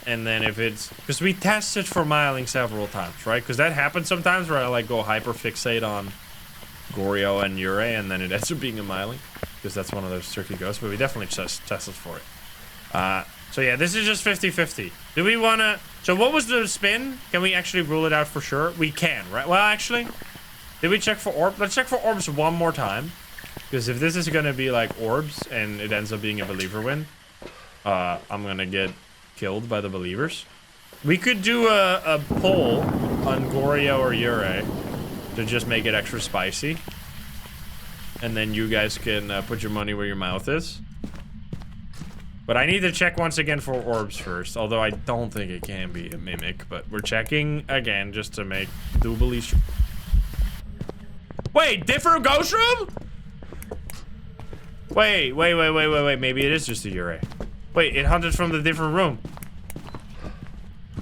and then if it's because we tested for miling several times, right? Because that happens sometimes where I like go hyper fixate on Goryo and Ure, and then it ends up being a miling because that's one of those tricky ghosts. But we definitely tested for it. So yeah, this is just 50-50. Do we want to? So what was the spin? Can we actually rule it out for sure? We can, right? Well, actually, did we check for orbs? Let's check for orbs one more time, because if this is gonna be like orbs and it ends up being a believer win. I'm gonna get killed by the believers. We could do a poll on Goryo or Ure to just make it extra spicy. And then you guys can put your money where your mouth is. But I need to check once again for orbs first, although I don't think it can be a mimic, but we're checking again just to make doubly sure. Wait, different ghost room? Wait, maybe it is just a Ure. Wait, it hunted from the different room.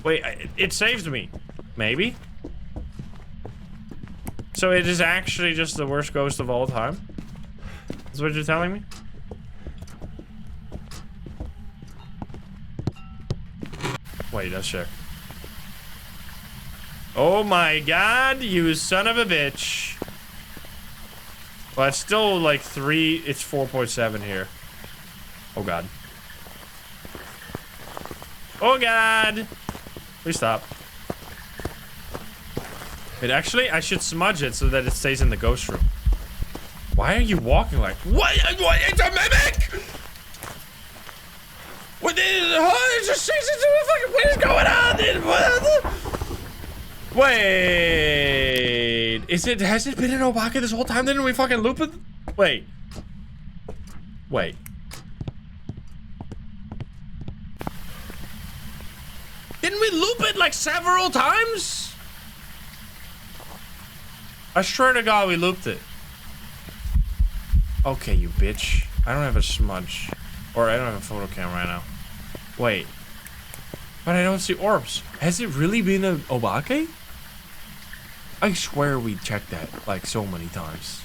Wait, it saved me. Maybe? So it is actually just the worst ghost of all time? That's what you're telling me? Wait, let's check. Oh my god, you son of a bitch. Well, it's still like 3, it's 4.7 here. Oh god. Oh god! Please stop. Wait, actually, I should smudge it so that it stays in the ghost room. Why are you walking like... What? It's a mimic?! What is... Oh, it just changes into a fucking... What is going on? Wait... Is it... Has it been in Obaka this whole time? Didn't we fucking loop it? Wait. Wait. Didn't we loop it like several times? I swear to God we looped it. Okay, you bitch. I don't have a smudge. Or I don't have a photo cam right now. Wait. But I don't see orbs. Has it really been a Obake? I swear we checked that like so many times.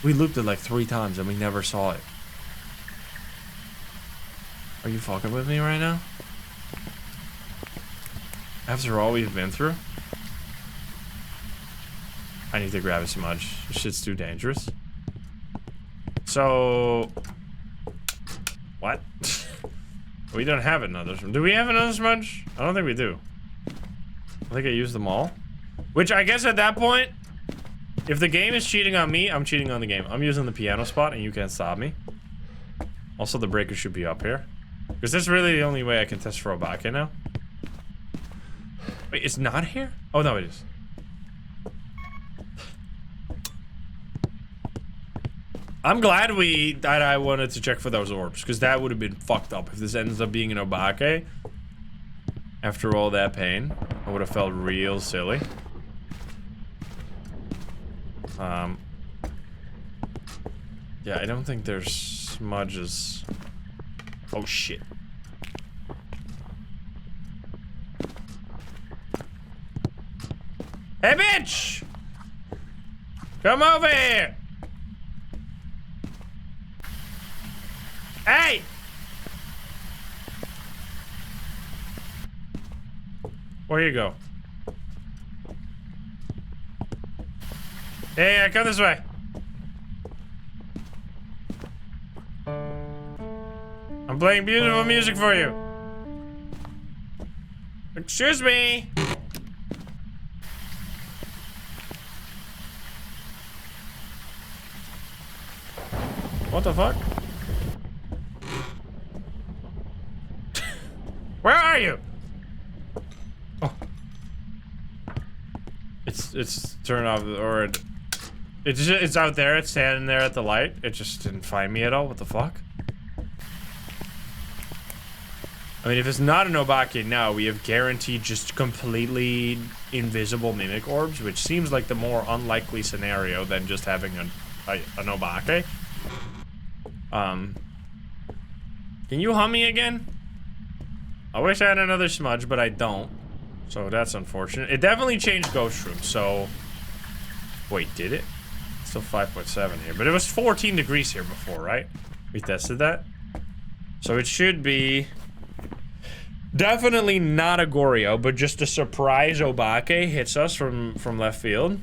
We looped it like 3 times and we never saw it. Are you fucking with me right now? After all we've been through? I need to grab a smudge. This shit's too dangerous. So... What? We don't have another smudge. Do we have another smudge? I don't think we do. I think I used them all. Which I guess at that point, if the game is cheating on me, I'm cheating on the game. I'm using the piano spot and you can't stop me. Also, the breaker should be up here. Because that's really the only way I can test for Obake now. Wait, it's not here? Oh, no, it is. I'm glad that I wanted to check for those orbs, because that would have been fucked up if this ends up being an Obake. After all that pain, I would have felt real silly. Yeah, I don't think there's smudges. Oh shit. Hey bitch! Come over here! Hey! Where you go? Hey, come this way. I'm playing beautiful music for you. Excuse me. What the fuck? Where are you? Oh. It's turned off, or it's out there. It's standing there at the light. It just didn't find me at all. What the fuck? I mean, if it's not an Obake now, we have guaranteed just completely invisible mimic orbs, which seems like the more unlikely scenario than just having an Obake. Can you hum me again? I wish I had another smudge, but I don't. So that's unfortunate. It definitely changed Ghost Room, so... Wait, did it? It's still 5.7 here, but it was 14 degrees here before, right? We tested that. So it should be... Definitely not a Goryo, but just a surprise Obake hits us from left field.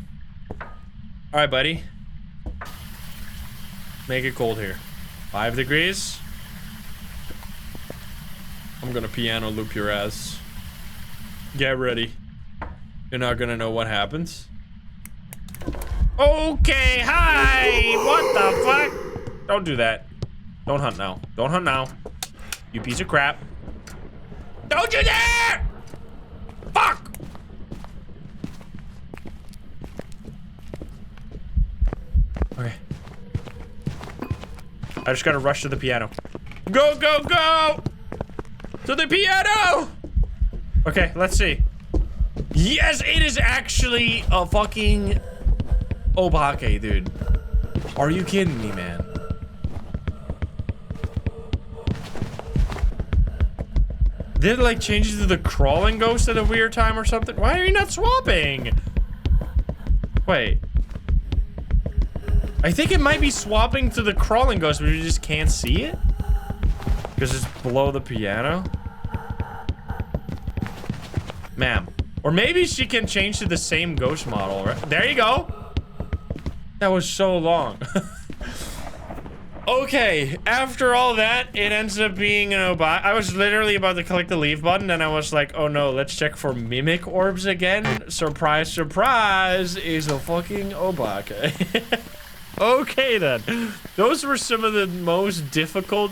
Alright, buddy. Make it cold here. 5 degrees. I'm gonna piano loop your ass. Get ready. You're not gonna know what happens. Okay, hi! What the fuck? Don't do that. Don't hunt now. Don't hunt now. You piece of crap. Don't you dare! Fuck! Okay. I just gotta rush to the piano. Go, go, go! To the piano! Okay, let's see. Yes, it is actually a fucking Obake, dude. Are you kidding me, man? Did it like change to the crawling ghost at a weird time or something? Why are you not swapping? Wait. I think it might be swapping to the crawling ghost, but you just can't see it? Because it's below the piano? Ma'am. Or maybe she can change to the same ghost model, right? There you go. That was so long. Okay, after all that, it ends up being an Obake. I was literally about to click the leave button, and I was like, oh no, let's check for mimic orbs again. Surprise, surprise, is a fucking Obake. Okay then. Those were some of the most difficult.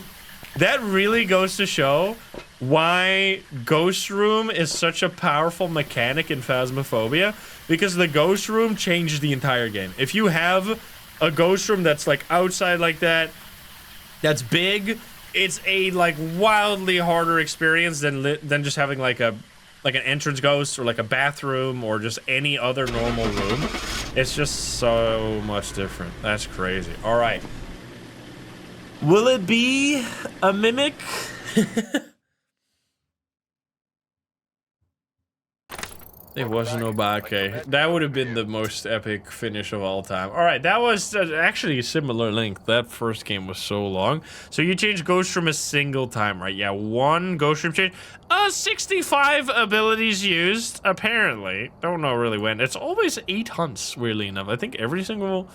That really goes to show why Ghost Room is such a powerful mechanic in Phasmophobia, because the Ghost Room changes the entire game. If you have a Ghost Room that's like outside like that, that's big, it's a like wildly harder experience than just having like an entrance ghost or like a bathroom or just any other normal room. It's just so much different. That's crazy. All right. Will it be a mimic? It was no Obake. That would have been the most epic finish of all time. All right, that was actually a similar length. That first game was so long. So you changed Ghost Room a single time, right? Yeah, one Ghost Room change. 65 abilities used, apparently. Don't know really when. It's always 8 hunts, weirdly enough. I think every single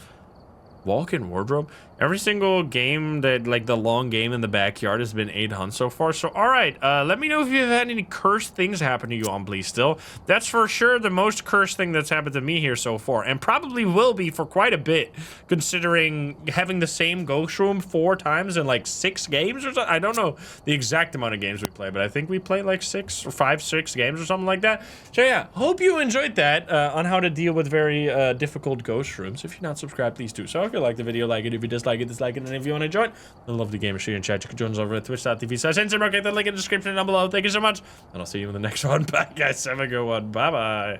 walk-in wardrobe, every single game that, like, the long game in the backyard has been 8 hunts so far. So, all right, let me know if you've had any cursed things happen to you on Bleed Still. That's for sure the most cursed thing that's happened to me here so far, and probably will be for quite a bit, considering having the same ghost room 4 times in, like, 6 games or something. I don't know the exact amount of games we play, but I think we played, like, 6 games or something like that. So, yeah, hope you enjoyed that on how to deal with very difficult ghost rooms. If you're not subscribed, please do so. If you like the video, like it. If you dislike it, dislike it. And if you want to join the lovely gamer share and chat, you can join us over at twitch.tv/Instant. Get the link in the description down below. Thank you so much, and I'll see you in the next one. Bye, guys. Have a good one. Bye-bye.